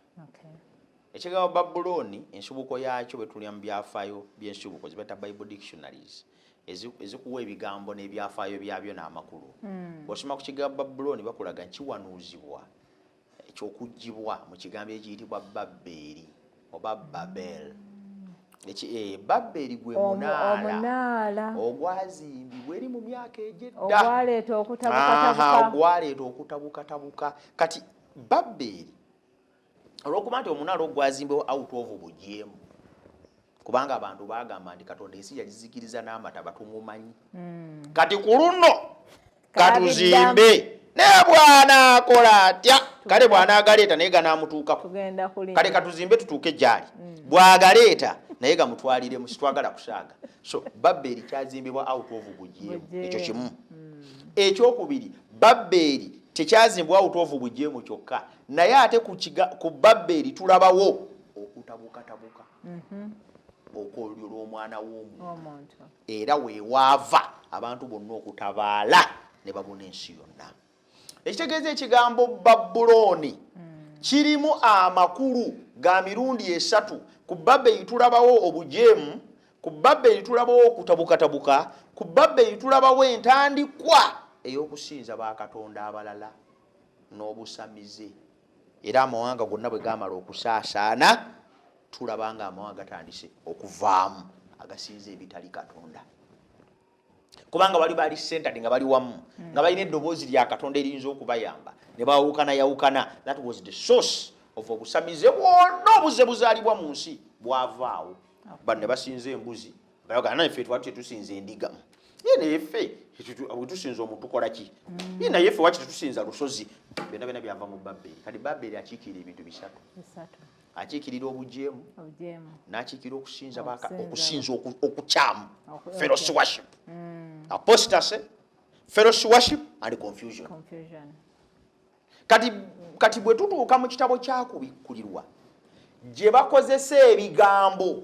Ekigambo Babuloni ensibuko yaakyo bwe tulya mu byafaayo by'ensibuko zibata Bible dictionaries ezikuwa ebigambo n'ebyafaayo byabyo n'amakulu. Bw'osoma ku kigambo Babuloni bakulaga nkiwanuuzibwa eky'okuggyibwa mu kigambo ekiyitibwa Babbeeri oba Babel. Babbeeri gwe munaala ogwazimbibwa eri mu myaka egy'edda ogwaleeta okutabukatabuka. Kati Babbeeri olw'okuba nti omunaala ogwazimbibwa out of bujeemu kubanga abantu bagamba nti Katonda ensi yagizikiriza n'amata batumumanyi. Kati ku luno katuzimbe ne bwana akola atya kale bwana agaleeta naye ganaamutuukako kale katuzimbe tutuuke gyali bw'agaleeta naye gamutwalire mu sitwagala kusaaga so Babeli kyazimbibwa out of bujeemu ekyo kimu ekyokubiri Babeli tekyazimbibwa out of bujeemu kyokka naye ate ku Babeli tulabawo okutabukatabuka okolyo lw'omwana w'omuntu era weewaava abantu bonna okutabaala ne babuna ensi yonna ekitegeeza ekigambo Babuloni kirimu amakulu ga mirundi esatu ku Babeli tulabawo obujeemu ku Babeli tulabawo okutabukatabuka ku Babeli tulabawo entandikwa ey'okusinza bakatonda abalala n'obusamize era amawanga gonna bwe gaamala okusaasaana tulabanga amawanga gatandise okuvaamu agasinza ebitali katonda kubanga bali centered nga bali wamu nga balina eddoboozi lya katonda eriyinza okubayamba ne bawukana. That was the source of obusamize bwonna obuze buzaalibwa mu nsi bwavaawo bano ne basinza embuzi bayogana naye ffe twali tetusinza endiga naye ffe bwe tusinza omuntu tukola ki naye ffe waki tetusinza lusozi byonna byava mu Babeli kati Babeli akiikirira ebintu bisatu akiikirira obujeemu n'akiikirira okusinza okukyamu fellowship worship apostasy fellowship worship and confusion. Kati bwe tutuuka mu kitabo kyakubikkulirwa gye bakozesa ebigambo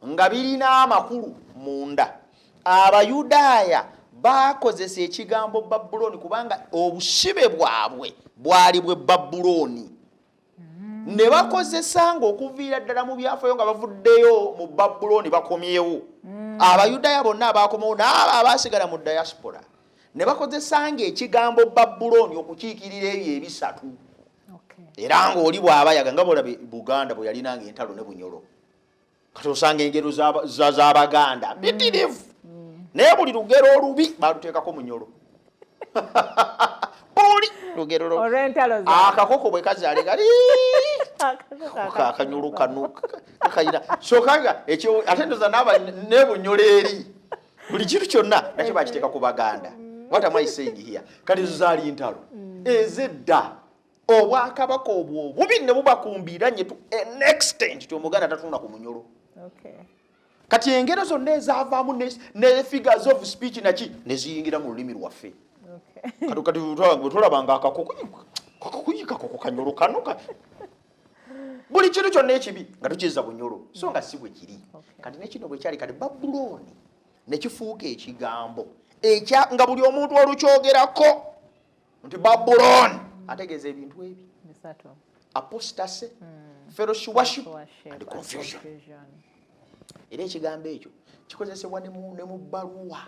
nga birina amakulu munda Abayudaaya bakozesa ekigambo Babuloni kubanga obusibe bwabwe bwali bwe Babuloni ne bakozesa ng'okuviira ddala mu byafaayo nga bavuddeyo mu Babuloni bakomyewo Abayudaaya bonna abakomewo n'abo abaasigala mu diaspora ne bakozesa ng'ekigambo Babuloni okukiikirira ebyo ebisatu era ng'oli bw'abayaga nga bolabe Buganda bwe yalinanga entalo ne Bunyolo kati osanga engero z'Abaganda mpitirivu naye buli lugero olubi baluteekako Munyolo buli lugero akakoko bwe kazaale gali akanyulu kayina sokanga ekyo ate ndoza n'aba ne Bunyolo eri buli kintu kyonna nakyo bakiteeka ku Baganda. What am I saying here? Kati zaali ntalo ezedda obwakabaka obwo bubi ne bubakumbira nyetu an extent to Omuganda tatunda ku Munyolo. Kati engero zonna ezaavaamu ne figures of speech naki ne ziyingira mu lulimi lwaffe. Kati tulabanga akakoko kanyolo kanuka buli kintu kyonna ekibi nga tukiza Bunyolo so nga si bwe kiri. Kati nekino bwe kyali kati Babuloni ne kifuuka ekigambo nga buli omuntu olukyogerako nti Babuloni ategeeza ebintu ebi apostasy fellowship worship and confusion. Era ekigambo ekyo kikozesebwa ne mu bbaluwa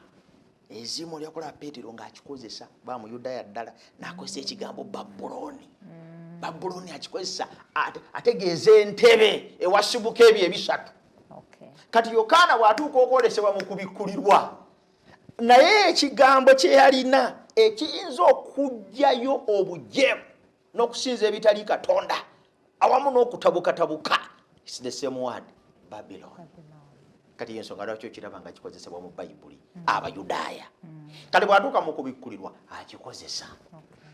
ezimu lyakola Peetero ng'akikozesa ba mu Yudaaya ddala n'akozesa ekigambo Babuloni. Babuloni akikozesa ategeeza entebe ewasibuka ebyo ebisatu. Kati Yokaana bw'atuuka okwolesebwa mu kubikkulirwa naye ekigambo kye yalina ekiyinza okuggyayo obujeemu n'okusinza ebitali katonda awamu n'okutabukatabuka is the same word Babylon. Kati yensonga lwaki okiraba nga kikozesebwa mu Bayibuli Abayudaaya. Kati bw'atuuka mu kubikkulirwa akikozesa.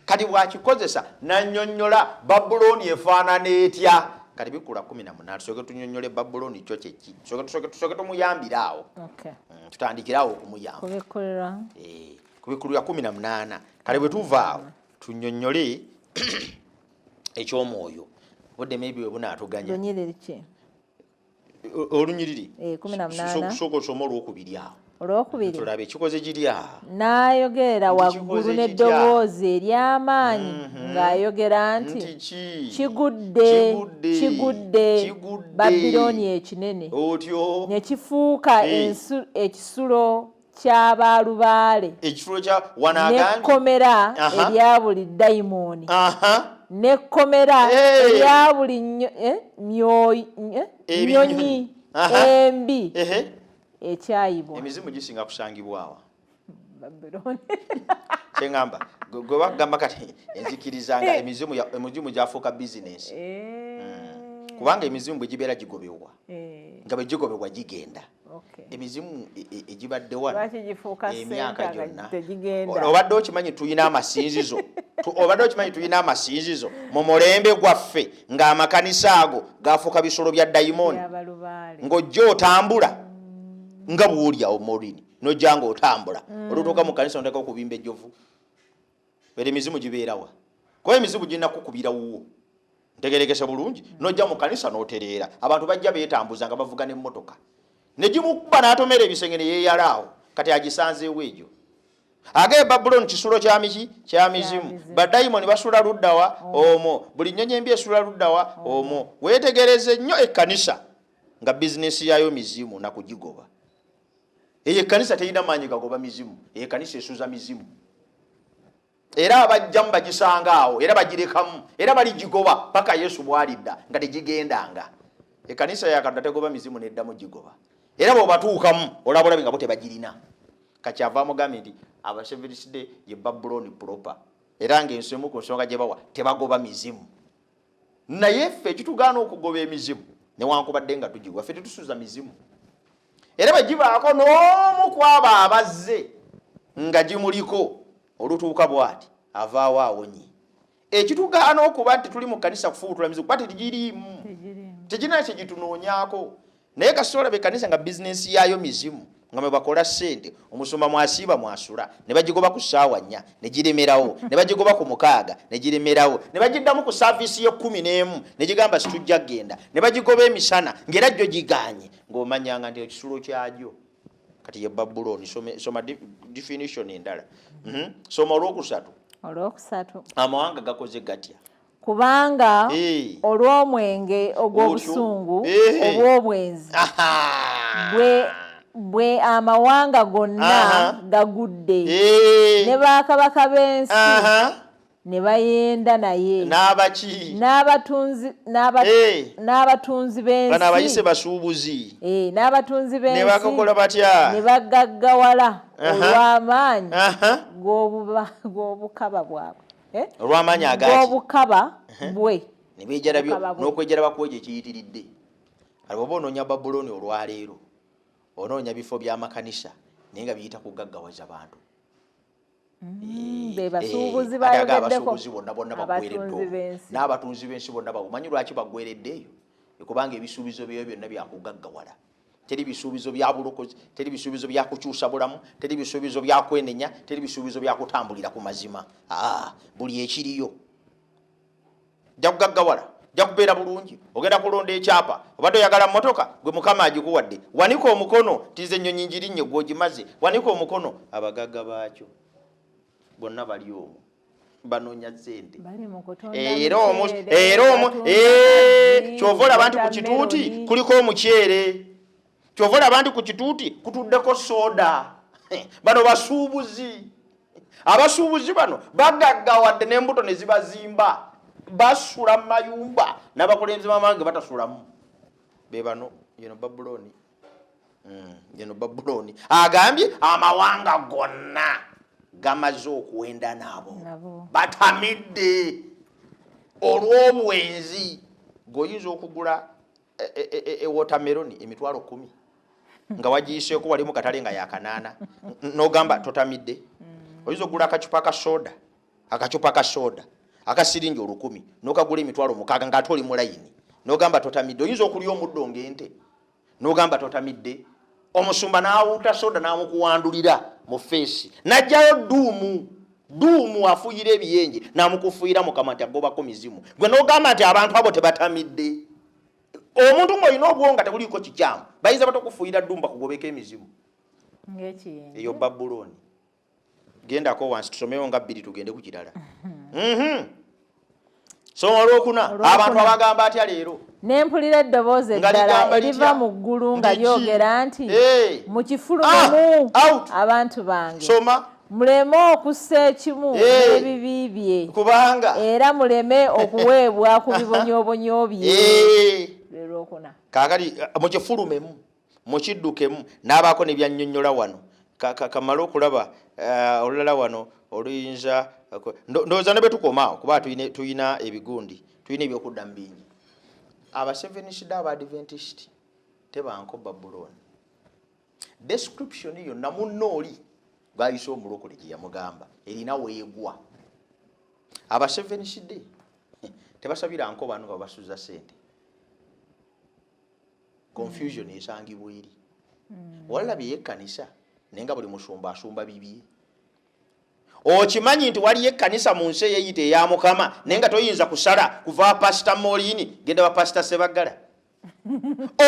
Kati bw'akikozesa n'annyonnyola Babuloni efaanana etya. Kati Bikkula 18 tusooke tunnyonnyole Babuloni kyo kyeki tusooke tumuyambira awo tutandikira awo okumuyamba kubikkulirwa 18. Kati bwe tuva awo tunnyonnyole eky'omwoyo budde maybe webunaatuganya olunyiriri 18 sooka osoma olwokubiri awo tulabe ekikoze giri awo n'ayogerera waggulu n'eddoboozi ery'amaanyi ng'ayogera nti kigudde Babiloni ekinene otyo ne kifuuka ekisulo ky'abaalubaale n'ekkomera erya buli dayimooni n'ekkomera erya buli nnyonyi embi ekyayibwa. Emizimu gisinga kusangibwawa Babuloni. Kyengamba gwe bagamba kati enzikirizanga emizimu gyafuuka bizinesi kubanga emizimu bwe gibeera gigobebwa nga bwe gigobebwa gigenda. Emizimu egibadde wano emyaka gyonna obadde okimanyi tulina amasinzizo obadde okimanyi tulina amasinzizo mu mulembe gwaffe ng'amakanisa ago gafuuka bisolo bya dayimoni ng'ojja otambula nga bw'olyawo molini n'ojja ng'otambula olutuuka mu kanisa noteka okubimba ejjovu era emizimu gibeerawa kuba emizimu girina kukubira wuwo ntegerekese bulungi n'ojja mu kanisa n'otereera abantu bajja beetambuza nga bavuga n'emmotoka ne gimukuba n'atomera ebisenge ne yeeyalaawo kati agisanzeewo egyo age Babuloni kisulo kya mizimu badayimoni basula luddawa omwo buli nnyonyi embi esula luddawa omwo weetegereze nnyo ekkanisa nga bizinesi yayo mizimu nakugigoba eyo ekkanisa terina maanyi gagoba mizimu eyo ekkanisa esuza mizimu era abajjamu bagisanga awo era bagirekamu era baligigoba paka Yesu bw'alidda nga tegigendanga ekkanisa yakadda tegoba mizimu neddamu gigoba era bw'obatuukamu olaba olabe nga bo tebagirina kakyava mugambe nti abaseventh-day ye Babuloni proper era ng'ensemu ku nsonga gye bawa tebagoba mizimu naye ffe ekitugaana okugoba emizimu newankubadde nga tugigoba ffe tetusuza mizimu era bagibaako n'omu kwaba abazze nga gimuliko olutuuka bw'ati avaawo awonye ekitugaana okuba nti tuli mu kanisa kufuutula mizimu kuba tegiriimu tegirina kyegitunoonyaako naye kasita olaba ekkanisa nga bizinesi yaayo mizimu nga mwe bakola ssente omusumba mwasiiba mwasula ne bagigoba ku ssaawa 4 ne giremerawo ne bagigoba ku 6 ne giremerawo ne bagiddamu ku saaviisi ye11 ne gigamba situjja genda ne bagigoba emisana ng'era jjo giganye ng'omanyanga nti ekisulo kyagyo kati ye Babuloni soma definition endala soma olwokusatu amawanga gakoze gatya kubanga olw'omwenge ogw'obusungu obw'obwenzi bwe amawanga gonna gagudde ne bakabaka b'ensi ne bayenda naye n'abatunzi b'ensi bano abayise basuubuzi n'abatunzi b'ensi ne bakakola batya ne bagaggawala olw'amaanyi g'obukaba bwabwe olw'amaanyi agaki g'obukaba bwe ne beejarabyo n'okwejjara bakwejo ekiyitiridde abo bonoonya Babuloni olwaleero onoonya bifo by'amakanisa naye nga biyita kugaggawaza bantu basuubuzi abasuubuzi bonna bagwereddewo n'abatunzi b'ensi bonna bamanyi lwaki bagwereddeeyo kubanga ebisuubizo byeyo byonna byakugaggawala teri bisuubizo bya bulokozi teri bisuubizo bya kukyusa bulamu teri bisuubizo bya kwenenya teri bisuubizo bya kutambulira ku mazima buli ekiriyo jja kugaggawala jja kubeera bulungi ogenda kulonda ekyapa obadde oyagala mmotoka gwe mukama agikuwadde wanika omukono tize ennyonyi njirinnye gw'ogimaze wanika omukono abagagga baakyo bonna bali omwo banoonya ssente era kyova olaba nti ku kituuti kuliko omukyere kyova olaba nti ku kituuti kutuddeko soda bano basuubuzi abasuubuzi bano bagaggawadde n'embuto ne zibazimba basula mu mayumba n'abakulembeze b'amawanga batasulamu be bano yeno Babuloni agambye amawanga gonna gamaze okuwenda nabo batamidde olw'obwenzi g'oyinza okugula watermelon emitwalo 10 nga wagiyiseeko wali mu katale nga yakanaana n'ogamba totamidde oyinza okugula akacupa ka soda akasiringi 10 n'okagula emitwalo 6 ng'ate oli mu layini n'ogamba totamidde oyinza okulya omuddo ng'ente n'ogamba totamidde omusumba n'awuuta soda n'amukuwandulira mu feesi n'ajjayo duumu afuyira ebiyenje n'amukufuuyira mukama nti agobako mizimu gwe n'ogamba nti abantu abo tebatamidde omuntu ng'olina obwongo nga tebuliiko kikyamu bayinza batakufuuyira ddumu bakugobeko emizimu eyo Babuloni gendako wansi tusomeyo nga 2 tugende ku kirala soma olwokuna abantu abagamba atya leero nempulira eddoboozi eddala eriva mu ggulu nga lyogera nti mukifulumemu abantu bange muleme okussa ekimu n'ebibi bye kubanga era muleme okuweebwa ku bibonyoobonyo bye lwokuna kaakati mukifulumemu mukiddukemu n'abaako ne byannyonnyola wano kamala okulaba olulala wano oluyinza ndowooza ne bwe tukomaawo kuba tuyina ebigundi tuyina ebyokuddamu bingi Seventh-day Adventist tebanko Babuloni description yonna munno oli gwayise omulokole gye yamugamba erina weegwa aba 7CD tebasabira nko bano babasuza sente. Confusion esangibwa eri. Walabye ekkanisa nenga buli musumba asumba bibye. Okimanyi nti waliyo ekkanisa mu nsi eyeyita eya Mukama nenga toyinza kusala kuva Pastor Molini genda wa Pastor Sebagala.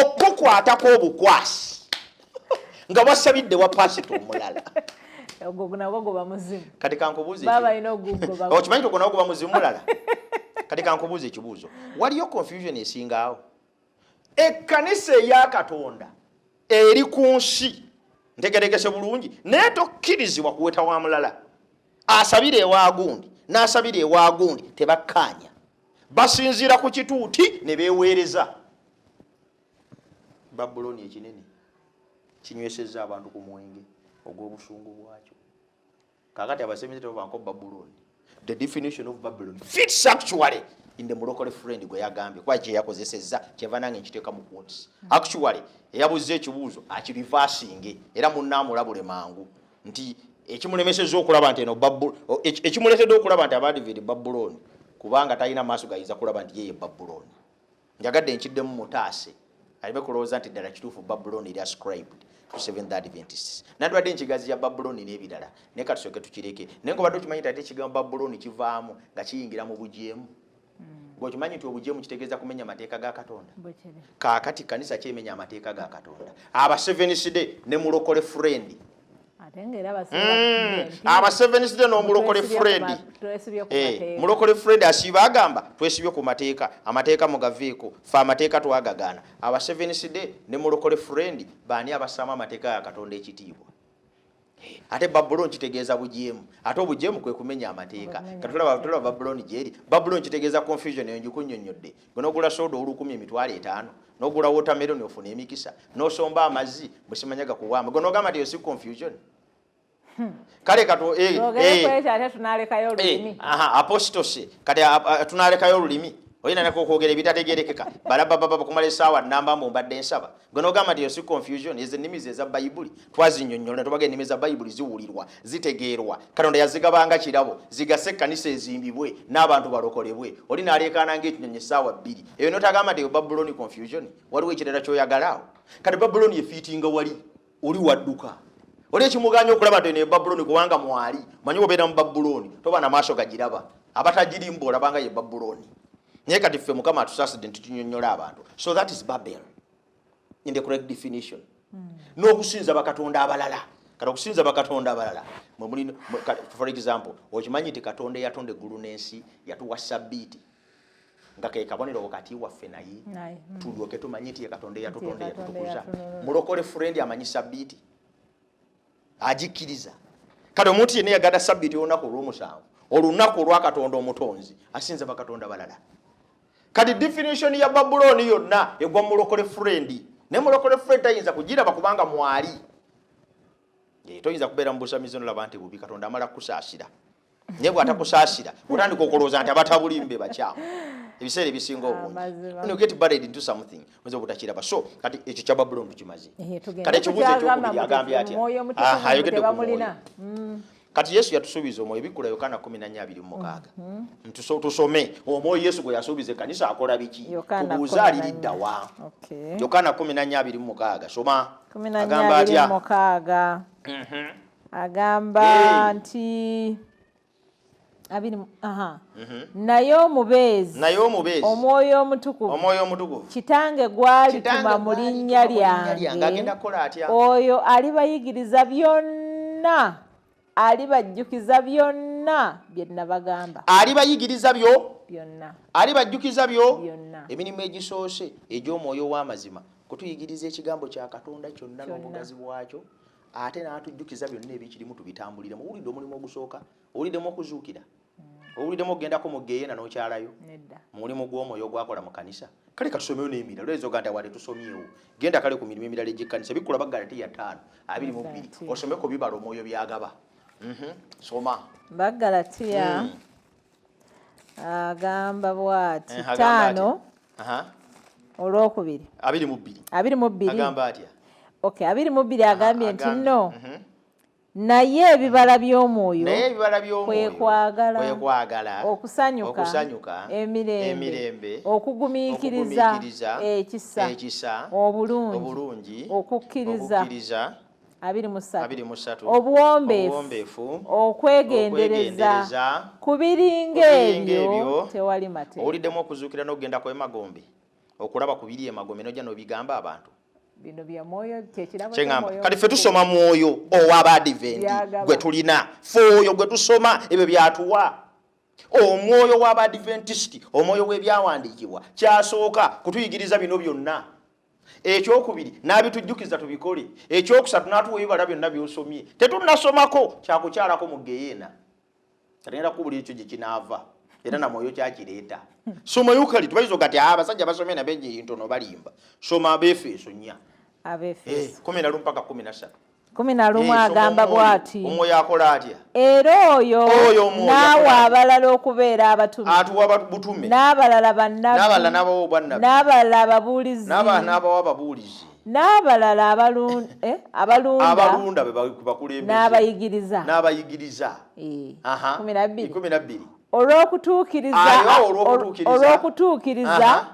Okukwatako obukwasi nga wasabidde wa pastor omulala. Oguguna gogoba muzimu. Kati kankubuuze. Baba ino gugoba. Okimanyi oguna gogoba muzimu mulala. Kati kankubuuze ekibuuzo. Waliyo confusion esingaawo. Ekkanisa eya Katonda eri ku nsi ntegeregese bulungi naye tokkirizibwa kuweta wa mulala. Asabire ewa gundi n'asabire ewa gundi tebakkaanya. Basinziira ku kituuti ne beeweereza. Babuloni ekinene kinywesezza abantu ku mwenge ogw'obusungu bwakyo. Kakati abasemeze tebavanko Babuloni. The definition of Babylon fits actually in the Morocco friend gwe yagambye kwa kye yakozesezza kyeva nange nkiteeka mu quotes. Actually eyabuze ekibuuzo akirivasinge era munnaamulabule mangu nti ekimulemesezza okulaba nti eno ekimuleetedde okulaba nti Abadividi Babuloni kubanga talina maaso gayinza kulaba nti yeye Babuloni. Njagadde nkiddemu mutaase alibe kulowooza nti ddala kituufu Babuloni eri ascribed to Seventh Adventists. Nandwadde nkigazi ya Babuloni n'ebirala naye katusooke tukireke naye ngobadde okimanyi ate ekigambo Babuloni kivaamu nga kiyingira mu bujeemu. Gwokimanyi nti obujeemu kitegeeza kumenya amateeka ga Katonda. Kaakati kanisa kyemenya amateeka ga Katonda. Aba 7CD ne mulokole friend. Aba 7CD n'omulokole friend. Mulokole friend asiba agamba twesibye ku mateeka. Amateeka mugaveeko. Fa amateeka twagagaana. Aba 7CD ne mulokole friend baani abasama amateeka ga Katonda ekitiibwa. Ate Babuloni kitegeeza bujeemu. Ate obujeemu kwe kumenya amateeka. Katulaba Babuloni gyeri. Babuloni kitegeeza confusion eyo ngikunnyonnyodde. Gonogula soda olukumi emitwalo 5. Nogula watermelon ofuna emikisa. Nosomba amazzi musimanyaga kuwamba. Gonogamba nti yo si confusion. Kale kato ate tunalekayo olulimi. Apostose kati tunalekayo olulimi. Oyina nako kwogera ebitategerekeka. Balababa kumala essaawa namba mu mbadde nsaba. Gonogamba nti yo si confusion eze nnimi za Bayibuli. Twazinnyonnyola tubaga ennimi za Bayibuli ziwulirwa, zitegeerwa. Katonda yazigabanga kirabo, zigase ekkanisa ezimbibwe n'abantu balokolebwe. Oli n'aleekaana ng'ekinyonyi essaawa 2. Eyo notagamba nti yo Babuloni confusion. Waliwo ekirala ky'oyagalaawo. Kati Babuloni efiitinga wali oli wadduka. Oli ekimuganya okulaba nti ne Babuloni kubanga mwali. Manyi obeera mu Babuloni toba na maaso gagiraba. Abatagirimba olabanga ye Babuloni. Naye kati ffe Mukama atusaasidde ntutunyonnyola abantu. So that is Babel in the correct definition. N'okusinza bakatonda abalala. Kati okusinza bakatonda abalala. For example, okimanyi nti Katonda yatonda eggulu n'ensi yatuwa Sabbiiti. Nga ke kabonero wakati waffe naye. Tulyoke tumanyi nti ye Katonda yatutonda yatutukuza. Mulokole friend amanyi Sabbiiti. Agikkiriza. Kati omuntu yenna yagada Sabbiiti olunaku olw'omusanvu. Olunaku olwa Katonda omutonzi asinza bakatonda balala. Kati definition ya Babuloni yonna egwa mulokole friend. Ne mulokole friend tayinza kugiraba kubanga mwali. Toyinza kubeera mu busamizo n'olaba nti bubi Katonda amala kusaasira. Naye bw'atakusaasira otandika okulowooza nti abatabulimbe bakyamu. Ebiseera ebisinga obungi. When you get buried into something oyinza obutakiraba. So kati ekyo kya Babuloni tukimaze. Kati ekibuuzo ekyokubiri agambye atya? Ayogedde ku mwoyo. Kati Yesu yatusuubiza omwoyo Bikula Yokaana 14:26. Tusome omwoyo Yesu gwe yasuubiza ekkanisa akola biki? Tubuuze aliridda wa. Yokaana 14:26. Soma. Agamba atya? Agamba nti naye omubeezi omwoyo omutukuvu kitange gw'alituma mu linnya lyange oyo alibayigiriza byonna alibajjukiza byonna bye nabagamba. Alibayigiriza byonna alibajjukiza emirimu egisoose egy'omwoyo w'amazima kutuyigiriza ekigambo kya Katonda kyonna n'obugazi bwakyo ate n'atujjukiza byonna ebikirimu tubitambuliremu. Owulidde omulimu ogusooka? Owuliddemu okuzuukira? Owuliddemu okgendako mu ggeyeena n'okyalayo? Mulimu gw'omwoyo gwakola mu kanisa. Kale katusomeyo n'emirala. Lwezi oganda wali tusomyewo. Genda kale ku mirimu emirala egy'ekkanisa. Bikula Ggalatiya 5:22. Osomeko bibala omwoyo byagaba. Soma. Baggalatiya agamba bw'ati 5 olwokubiri 22 agamba atya? Okay, 22 agambye nti nno naye ebibala by'omwoyo kwekuwagala okusanyuka emirembe okugumiikiriza ekisa obulungi okukkiriza 23 obuwombeefu okwegendereza ku biringa ebyo tewali mateeka. Owuliddemu okuzuukira n'okugendako emagombe okulaba ku biri emagombe n'ojja n'obigamba abantu bino bya mwoyo kyekirabo kati ffe tusoma mwoyo ow'Abadiventi gwe tulina ffe oyo gwe tusoma ebyo byatuwa omwoyo w'Abadiventisti omwoyo w'ebyawandiikibwa kyasooka kutuyigiriza bino byonna. Ekyokubiri n'abitujjukiza tubikole. Ekyokusatu n'atuwa ebibala byonna by'osomye tetunnasomako kyakukyalako mu Geyeena katengera kubuli ekyo gye kinaava era na mwoyo kyakireeta. Soma Yukaliti bayizo kati abasajja basomye na benje ntono balimba. Soma Abefeso 4 11 mpaka 13 11 agamba bw'ati omwoyo akola atya era oyo n'awa abalala okubeera abatume atuwa butume n'abalala bannabbi n'abalala n'abawa obwannabbi n'abalala ababuulizi n'abawa ababuulizi n'abalala abalunda n'abayigiriza 12 olw'okutuukiriza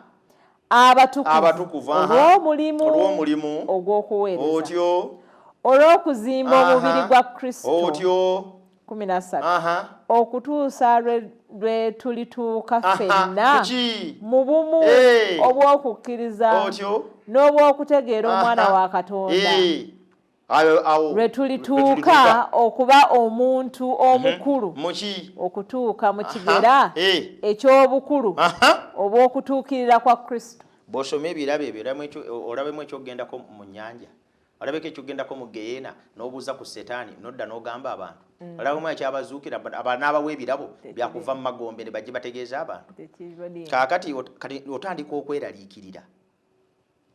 abatukuvu olw'omulimu ogw'okuweereza otyo olw'okuzimba omubiri gwa Kristo otyo 13 okutuusa lwe tulituuka ffenna mu bumu obw'okukkiriza n'obw'okutegeera omwana wa Katonda lwe tulituuka okuba omuntu omukulu okutuuka mu kigera eky'obukulu obw'okutuukirira kwa Kristo. Bw'osoma ebirabo ebyo olabemu ekyogendako mu nnyanja olabeko ekyogendako mu Geyeena n'obuuza ku Setaani n'odda n'ogamba abantu olabemu ekyabazuukira n'abawa ebirabo byakuva mu magombe ne bajje bategeeza abantu. Kaakati otandika okweraliikirira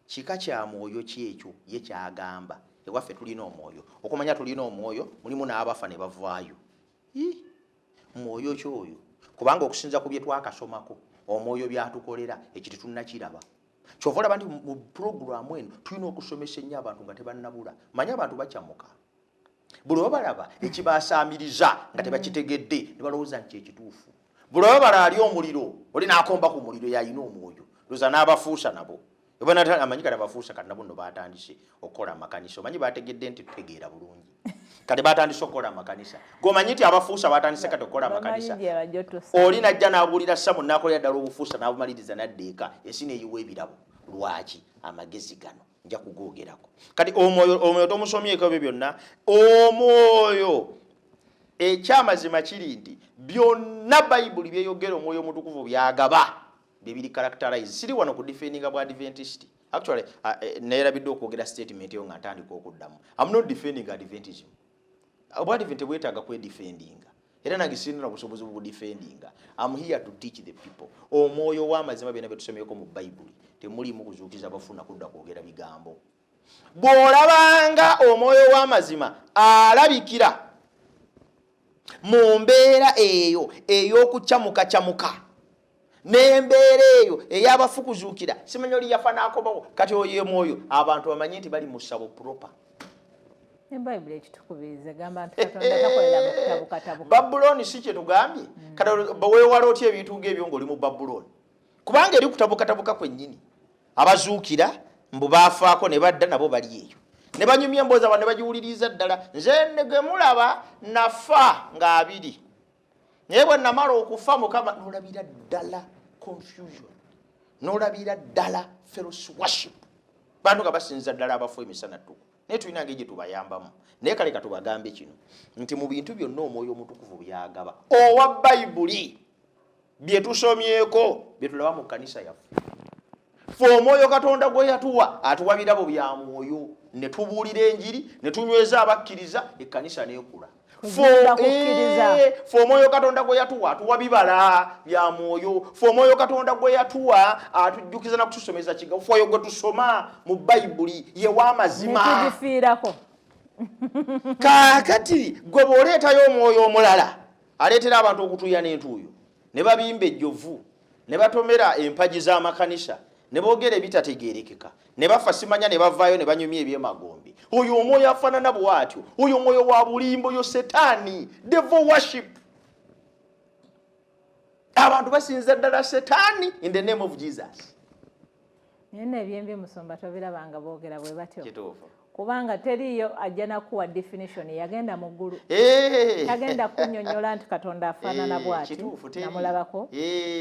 kika kya mwoyo ki ekyo ye kyagamba ewaffe tulina omwoyo okumanya tulina omwoyo mulimu n'abafa ne bavaayo mwoyo kyoyo kubanga okusinza ku bye twakasomako omwoyo byatukolera ekiti tunnakiraba kyova olaba nti mu puroguramu eno tulina okusomesa ennyo abantu nga tebannabula manye abantu bakyamuka buli oba balaba ekibaasaamiriza nga tebakitegedde ne balowooza nti ekituufu buli oba bala ali omuliro oli n'akomba ku muliro yalina omwoyo looza n'abafuusa nabo amanyi kati abafuusa kati nabo nno baatandise okukola amakanisa omanyi bategedde nti tutegeera bulungi kati baatandise okukola amakanisa g'omanyi nti abafuusa baatandise kati okukola amakanisa oli najja n'abuulira samu n'akolera ddala obufuusa n'abumaliriza n'addeeka ensi neeyiwa ebirabo lwaki amagezi gano nja kugoogerako kati omwoyo tomusomyeko ebyo byonna omwoyo ekyamazima kiri nti byonna bayibuli byeyogera omwoyo omutukuvu byagaba bibiri characterize siri wano ku defendinga bwa Adventist actually neerabidde okwogera statement eyo nga ntandika okuddamu I'm not defending Adventism obwa Advent bwetaaga kwedefendinga era nange sirina busobozi bwo defendinga I'm here to teach the people omwoyo w'amazima byonna bye tusomyeko mu Bayibuli temulimu kuzuukiza bafuna kudda kwogera bigambo bw'olabanga omwoyo w'amazima alabikira mu mbeera eyo ey'okukyamuka n'embeera eyo ey'abafu kuzuukira simanyi oli yafa n'akomawo kati oyo mwoyo abantu bamanyi nti bali mu ssabo proper. Bayibuli ekitukubiriza gamba nti Katonda takolera mu katabu. Babuloni si kye tugambye kati weewala otya ebintu ng'ebyo ng'oli mu Babuloni kubanga eri kutabuka kwennyini abazuukira mbu baafaako ne badda nabo bali eyo ne banyumya emboozi abantu ne bagiwuliriza ddala nze ge mulaba nafa nga abiri naye bwe namala okufa Mukama n'olabira ddala confusion n'olabira ddala feroce worship bantu nga basinza ddala abafu emisana ttuku naye tulina ngeri gye tubayambamu naye kale katubagambe kino nti mu bintu byonna omwoyo omutukuvu byagaba owa Bayibuli bye tusomyeko bye tulaba mu kkanisa yaffe fe omwoyo Katonda gwe yatuwa atuwa birabo bya mwoyo ne tubuulira enjiri ne tunyweza abakkiriza ekkanisa n'ekula fe omwoyo Katonda gwe yatuwa atuwa bibala bya mwoyo fe omwoyo Katonda gwe yatuwa atujjukiza na kutusomeza kiga fe oyo gwe tusoma mu Bayibuli ye w'amazima netugifiirako kaakati gwe bw'oleetayo omwoyo omulala aleetera abantu okutuuya n'entuuyo ne babimba ejjovu ne batomera empagi z'amakanisa ne boogera ebitategeerekeka ne bafa simanya ne bavaayo ne banyumya ebyemagombe. Oyo omwoyo afaanana bw'atyo, oyo omwoyo wa bulimbo, yo setaani, devil worship. Abantu basinza ddala setaani in the name of Jesus. Nina ebyembi musomba tobirabanga boogera bwe batyo. Kituufu. Kubanga teriyo ajja nakuwa definition yagenda mu ggulu. Tagenda kunnyonnyola nti Katonda afaanana bw'ati namulabako.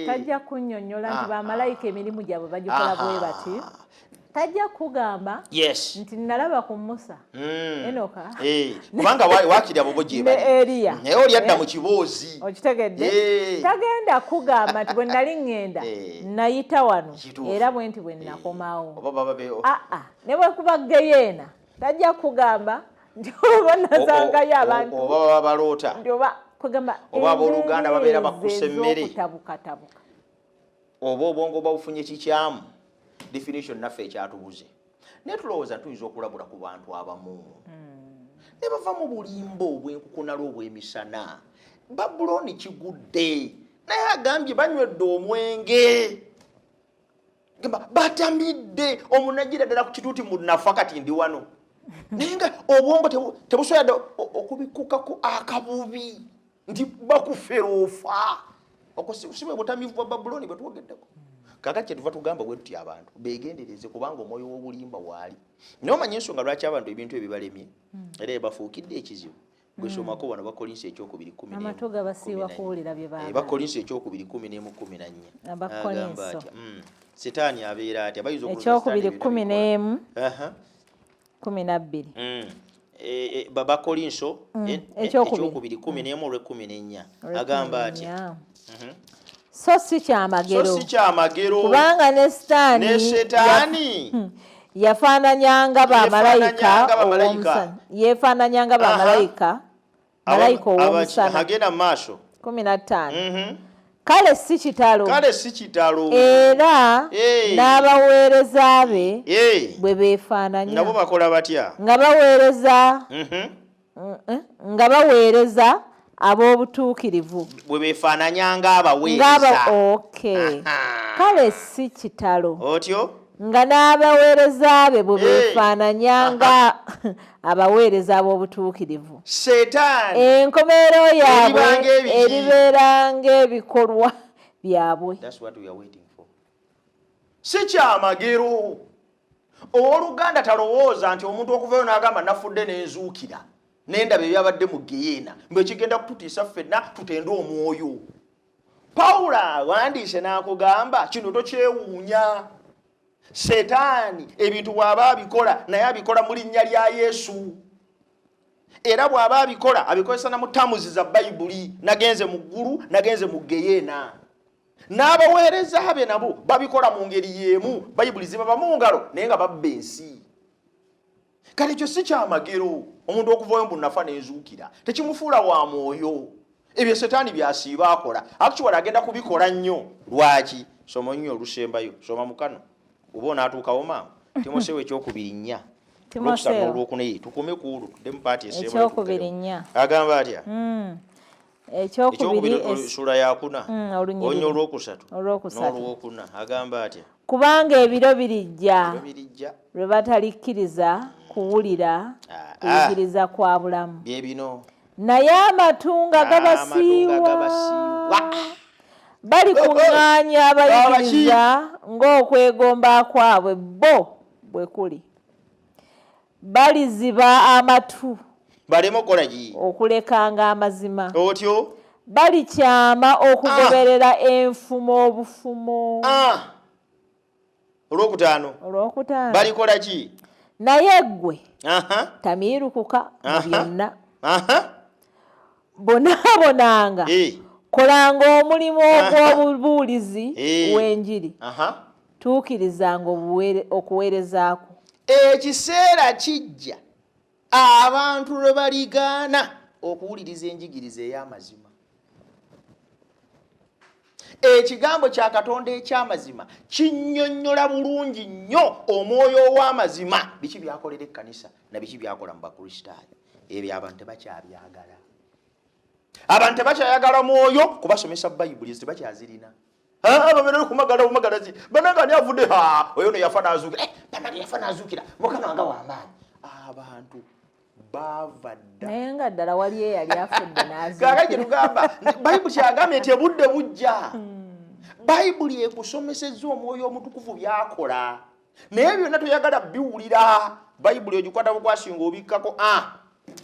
Tajja kunnyonnyola nti bamalayika emirimu gyabwe bagikola bwe bati. Tajja kugamba nti nalaba ku Musa, Enoka. Kubanga waakiri abo bo gye bali. Ne Eriya. Naye oli adda mu kiboozi. Okitegedde? Tagenda kugamba nti bwe nali ŋŋenda nayita wano era bwe nti bwe nakomawo. Ne bwe kuba geyeena tajja kugamba nti oba nasangayo abantu. Oba baba baloota. Oba abooluganda babeera bakusa emmere. Oba obwongo babufunye kikyamu. Definition naffe ekyatubuze. Ne tulowooza tuyinza okulabula ku bantu abamu. Ne bava mu bulimbo obw'enkukunalo obw'emisana. Babuloni kigudde. Naye agambye banywedde omwenge. Batamidde. Omunagira ddala ku kituuti munafa kati ndi wano. Naye nga obwongo tebusobola okubikukako akabubi. Nti bakufera ofa. Okusibe butamivu bwa Babuloni bwe twogeddeko. Kakati tuva tugamba bwe tuti abantu beegendereze kubanga omwoyo w'obulimba waali. N'omanyi ensonga lwaki abantu ebintu ebibalemye era bafuukidde ekizibu. Gwe somako wano Bakolinsi ekyokubiri 10. Amatu gabasiiwa kuwulira bye baagala. Bakolinsi ekyokubiri 10:14. Abakolinso. Setaani abeera atya bayinza ekyokubiri 10:12. Bakolinso ekyokubiri 10:14 agamba atya. So si kyamagero. Kubanga ne Setaani yafaananyanga bamalayika ow'omusana. Yeefaananyanga bamalayika ow'omusana. Agenda mu maaso. 15. Kale si kitalo. Era n'abaweereza be bwe beefaananya. Nabo bakola batya? Nga baweereza ab'obutuukirivu bwe beefaananyanga abaweereza. Kale si kitalo. Otyo? Nga n'abaweereza be bwe beefaananyanga abaweereza ab'obutuukirivu. Setaani enkomerero yaabwe eribeera ng'ebikolwa byabwe. Si kyamagero. Owooluganda talowooza nti omuntu okuvayo n'agamba nafudde n'enzuukira. N'endaba ebyabadde mu geyeena mbwe kigenda kututiisa ffenna tutende omwoyo. Pawulo awandiise n'akugamba kino tokyewuunya. Setaani ebintu bw'aba abikola naye abikola mu linnya lya Yesu. Era bw'aba abikola abikozesa na mu tamuzi za Bayibuli. Nagenze mu ggulu, nagenze mu geyeena. N'abaweereza be nabo babikola mu ngeri y'emu. Bayibuli zibaba mu ngalo naye nga babba ensi. Kale ekyo si kyamagero. Omuntu okuvaayo mbu nafa n'enzuukira tekimufuula wa mwoyo. Ebyo Setaani byasiiba akola. Actually agenda kubikola nnyo. Lwaki? Soma nnyo olusembayo. Soma mukano. Oba onaatuukawo maama. Timoseewo ekyokubiri 4. Olwokune tukume ku olwo tudde mu paati esembayo. Ekyokubiri 4. Agamba atya? Ekyokubiri sura ya 4. Onyo olwokusatu. N'olwokuna. Agamba atya? Kubanga ebiro birijja lwe batalikkiriza kuwulira kuyigiriza kwa bulamu. Bye bino. Naye amatu nga gabasiiwa. Bali kuŋŋaanya abayigiriza ng'okwegomba kwabwe bo bwe kuli. Baliziba amatu. Baleme okukola ki? Okulekanga amazima. Otyo? Balikyama okugoberera enfumo obufumo. Olwokutaano. Balikola ki? Naye ggwe tamiirukuka mu byonna. Bonaabonanga. Kolanga omulimu ogw'obubuulizi w'enjiri. Tuukirizanga okuweerezaako. Ekiseera kijja abantu lwe baligaana okuwuliriza enjigiriza ey'amazima. Ekigambo kya Katonda eky'amazima kinnyonnyola bulungi nnyo omwoyo ow'amazima. Biki byakolera ekkanisa na biki byakola mu Bakristaayo. Ebyo abantu tebakyabyagala. Abantu tebakyayagala mwoyo kubasomesa Bayibuli tebakyazirina. babera kumagalazi bananga ni avudde oyo no yafa nazukira bananga yafa nazukira mukama wanga wamaanyi abantu bavadda naye nga ddala wali yali afudde nazukira kakaje tugamba bayibuli kyagambye nti budde bujja bayibuli ekusomesezza omwoyo omutukuvu byakola naye byonna toyagala biwulira bayibuli ogikwata bukwasinga obikkako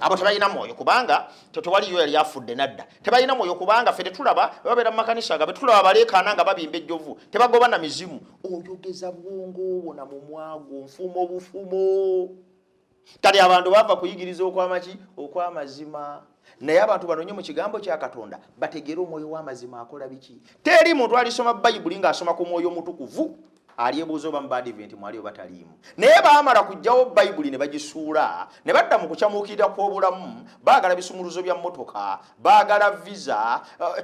abo tebalina mwoyo kubanga tewaliyo yali afudde nadda tebalina mwoyo kubanga ffe tetulaba babeera mu makanisa ga betulaba baleekaana nga babimba ejjovu tebagoba na mizimu oyogeza bwongo obwo na mumwago nfumo bufumo kati abantu bava kuyigiriza okwamazima naye abantu banonye mu kigambo kya Katonda bategera omwoyo w'amazima akola biki teri muntu alisoma bayibuli ng'asoma ku mwoyo mutukuvu aliyebuuza oba mu Badiventi mwali oba taliimu naye baamala kujjawo bayibuli ne bagisuula ne badda mu kukyamuukirira kw'obulamu baagala bisumuluzo bya mmotoka baagala visa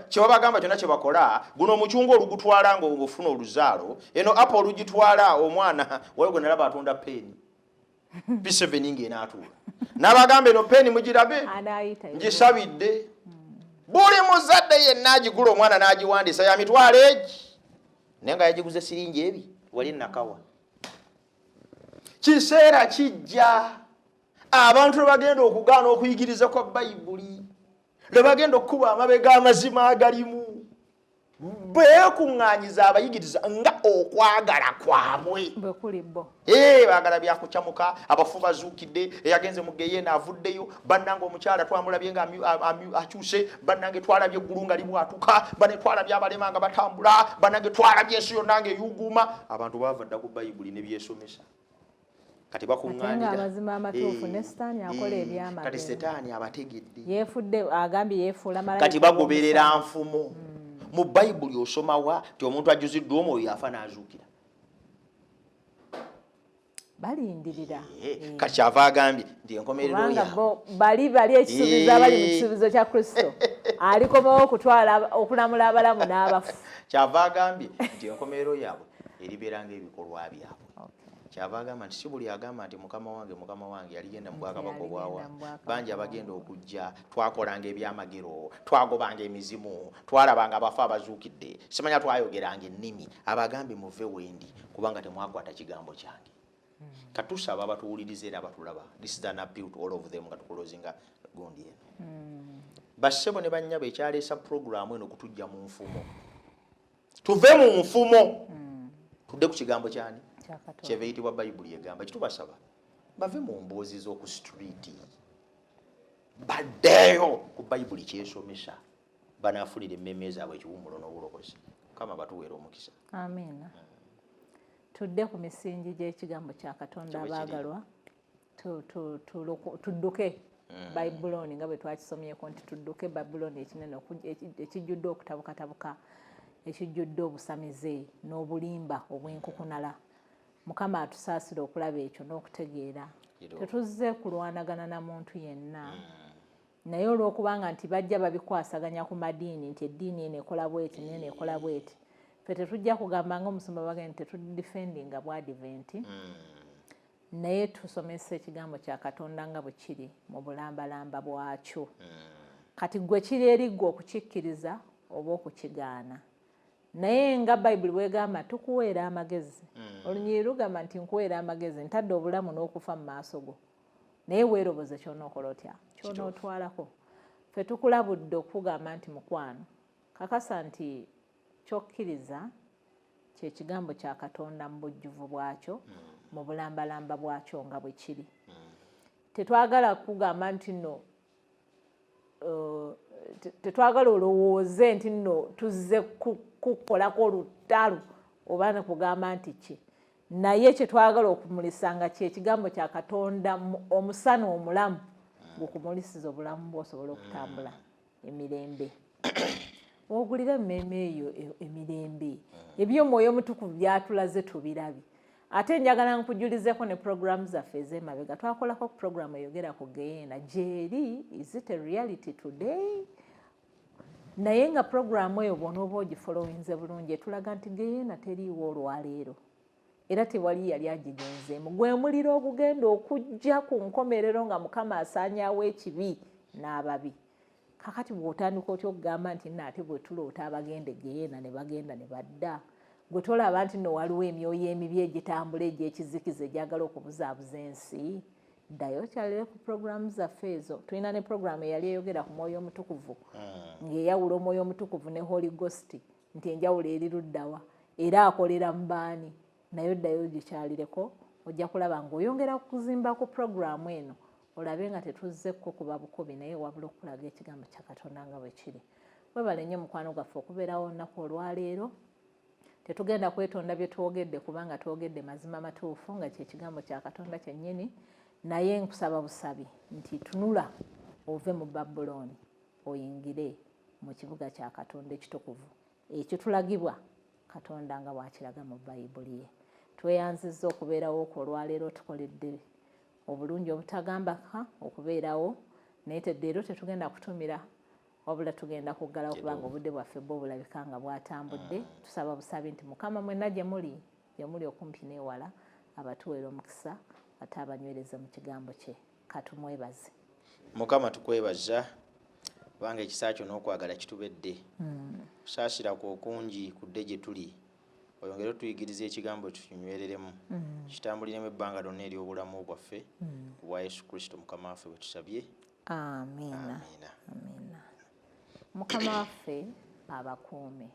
kye babagamba kyonna kye bakola guno omucungu olugutwala ng'ofuna oluzaalo eno apo olugitwala omwana wayo gwe nalaba atunda peeni P7 ng'enaatuula n'abagamba eno peeni mugirabe ngisabidde buli muzadde yenna agigula omwana n'agiwandiisa ya mitwalo egi naye nga yagiguze siringi ebi wali nakawa kiseera kijja abantu bagenda okugaana okuyigiriza kwa bayibuli lebagenda okukuba amabega amazima agalimu beekuŋŋaanyiza abayigiriza nga okwagala kwabwe bwekulibo baagala byakukyamuka abafu bazuukidde eyagenze mu geyeena avuddeyo bannange omukyala twamulabye nga akyuse bannange twalabye eggulu nga libwatuka bane twalabye abalema nga batambula bannange twalabye ensi yonna nga eyuguma abantu bava dda ku bayibuli ne byesomesa kati bakuŋŋaanira kati setaani abategedde yeefudde agambye yeefuula kati bagoberera nfumo mu bayibuli osomawa ti omuntu ajuziddwa omwoyo yafa n'azuukira balindirira kati kyava agambye nti enkomerero yaabwe bali ekisuubizo abali mu kisuubizo kya Kristo alikomawo okulamula abalamu n'abafu kyava agambye nti enkomerero yaabwe eribeera ng'ebikolwa byabwe kyava agamba nti si buli agamba nti mukama wange yaligenda mu bwakabaka obwawa bangi abagenda okujja twakolanga ebyamagero twagobanga emizimu twalabanga abafu abazuukidde simanya twayogeranga ennimi abagambe muve wendi kubanga temwakwata kigambo kyange katusaba abatuwuliriza era abatulaba this is an appeal to all of them nga tukulozinga gundi eno bassebo ne bannyabo ekyaleesa programu eno kutujja mu nfumo tuve mu nfumo tudde ku kigambo kyani kyeva eyitibwa bayibuli egamba kitubasaba bave mu mboozi z'oku streeti baddeeyo ku bayibuli kyesomesa banaafunira emmeme zaabwe ekiwummulo n'obulokozi kama batuweera omukisa amiina tudde ku misingi gy'ekigambo kya Katonda abaagalwa tudduke bayibuloni nga bwe twakisomyeko nti tudduke bayibuloni ekinene ekijjudde okutabukatabuka ekijjudde obusamize n'obulimba obw'enkukunala Mukama atusaasira okulaba ekyo n'okutegeera tetuzze kulwanagana na muntu yenna naye olw'okubanga nti bajja babikwasaganya ku madiini nti eddiini eno ekola bweti neno ekola bweti ffe tetujja kugamba ng'omusumba bagenda nti tetudifendinga Bwadiventi naye tusomesa ekigambo kya Katonda nga bwe kiri mu bulambalamba bwakyo kati gwe kiri eri ggwe okukikkiriza oba okukigaana naye nga bayibuli bwegamba tukuweera amagezi olunyiri lugamba nti nkuweera amagezi ntadde obulamu n'okufa mu maaso go naye weeroboze kyonookola otya kyonootwalako ffe tukulabudde okugamba nti mukwano kakasa nti kyokkiriza kyekigambo kya Katonda mu bujjuvu bwakyo mu bulambalamba bwakyo nga bwe kiri tetwagala kugamba nti nno tetwagala olowooze nti nno tuzze kukolako olutalu oba nekugamba nti ki naye kyetwagala okumulisanga kyekigambo kya Katonda omusana omulamu gukumulisiza obulamu bwosobola okutambula emirembe ogulira emmeeme eyo emirembe ebyomwoyo omutukuvu byatulaze tubirabi ate njagala nkujulizeko ne programu zaffe ez'emabega twakolako ku programu eyogera ku geyeena gyeri is it a reality today naye nga programu eyo bw'onooba ogifolowinze bulungi etulaga nti geyeena teriiwo olwaleero era tewali yali agigenzeemu gwe muliro ogugenda okujja ku nkomerero nga Mukama asaanyaawo ekibi n'ababi kakati bw'otandika otya okugamba nti naate bwe tuloota abagende geena ne bagenda ne badda gwe tolaba nti no waliwo emyoyo emibi egitambula egy'ekizikiza egyagala okubuzaabuza ensi ddayo okyalire ku puroguramu zaffe ezo. Tulina ne puroguramu eyali eyogera ku mwoyo omutukuvu ng'eyawula omwoyo omutukuvu ne Holy Ghost nti enjawulo eri luddawa era akolera mu baani, nayo ddayo gikyalireko ojja kulaba ng'oyongera kuzimba ku puroguramu eno olabe nga tetuzzeeko kuba bukubi naye wabula okulaga ekigambo kya Katonda nga bwe kiri. Webale nnyo mukwano gwaffe okubeerawo olunaku olwaleero. Tetugenda kwetonda bye twogedde kubanga twogedde mazima matuufu nga kyekigambo kya Katonda kyennyini, naye nkusaba busabi nti tunula ove mu Babuloni oyingire mu kibuga kya Katonda ekitukuvu ekyo tulagibwa Katonda nga bw'akiraga mu Bayibuli ye. Tweyanzizza okubeerawo okwo olwaleero tukoledde obulungi obutagambaka okubeerawo, naye leero tetugenda kutumira wabula tugenda kuggalawo kubanga obudde bwaffe bwo bulabika nga bwatambudde. Tusaba busabi nti Mukama mwenna gye muli okumpi n'ewala abatuweera omukisa ate abanywereze mu kigambo kye. Katumwebaze. Mukama tukwebaza kubanga ekisa kyo n'okwagala kitubedde. Kusaasira kwo okungi kudde gye tuli. Oyongere otuyigirize ekigambo tukinywereremu kitambuliremu ebbanga lyonna ery'obulamu bwaffe ku bwa Yesu Kristo Mukama waffe bwe tusabye. Amiina. Mukama waffe abakuume.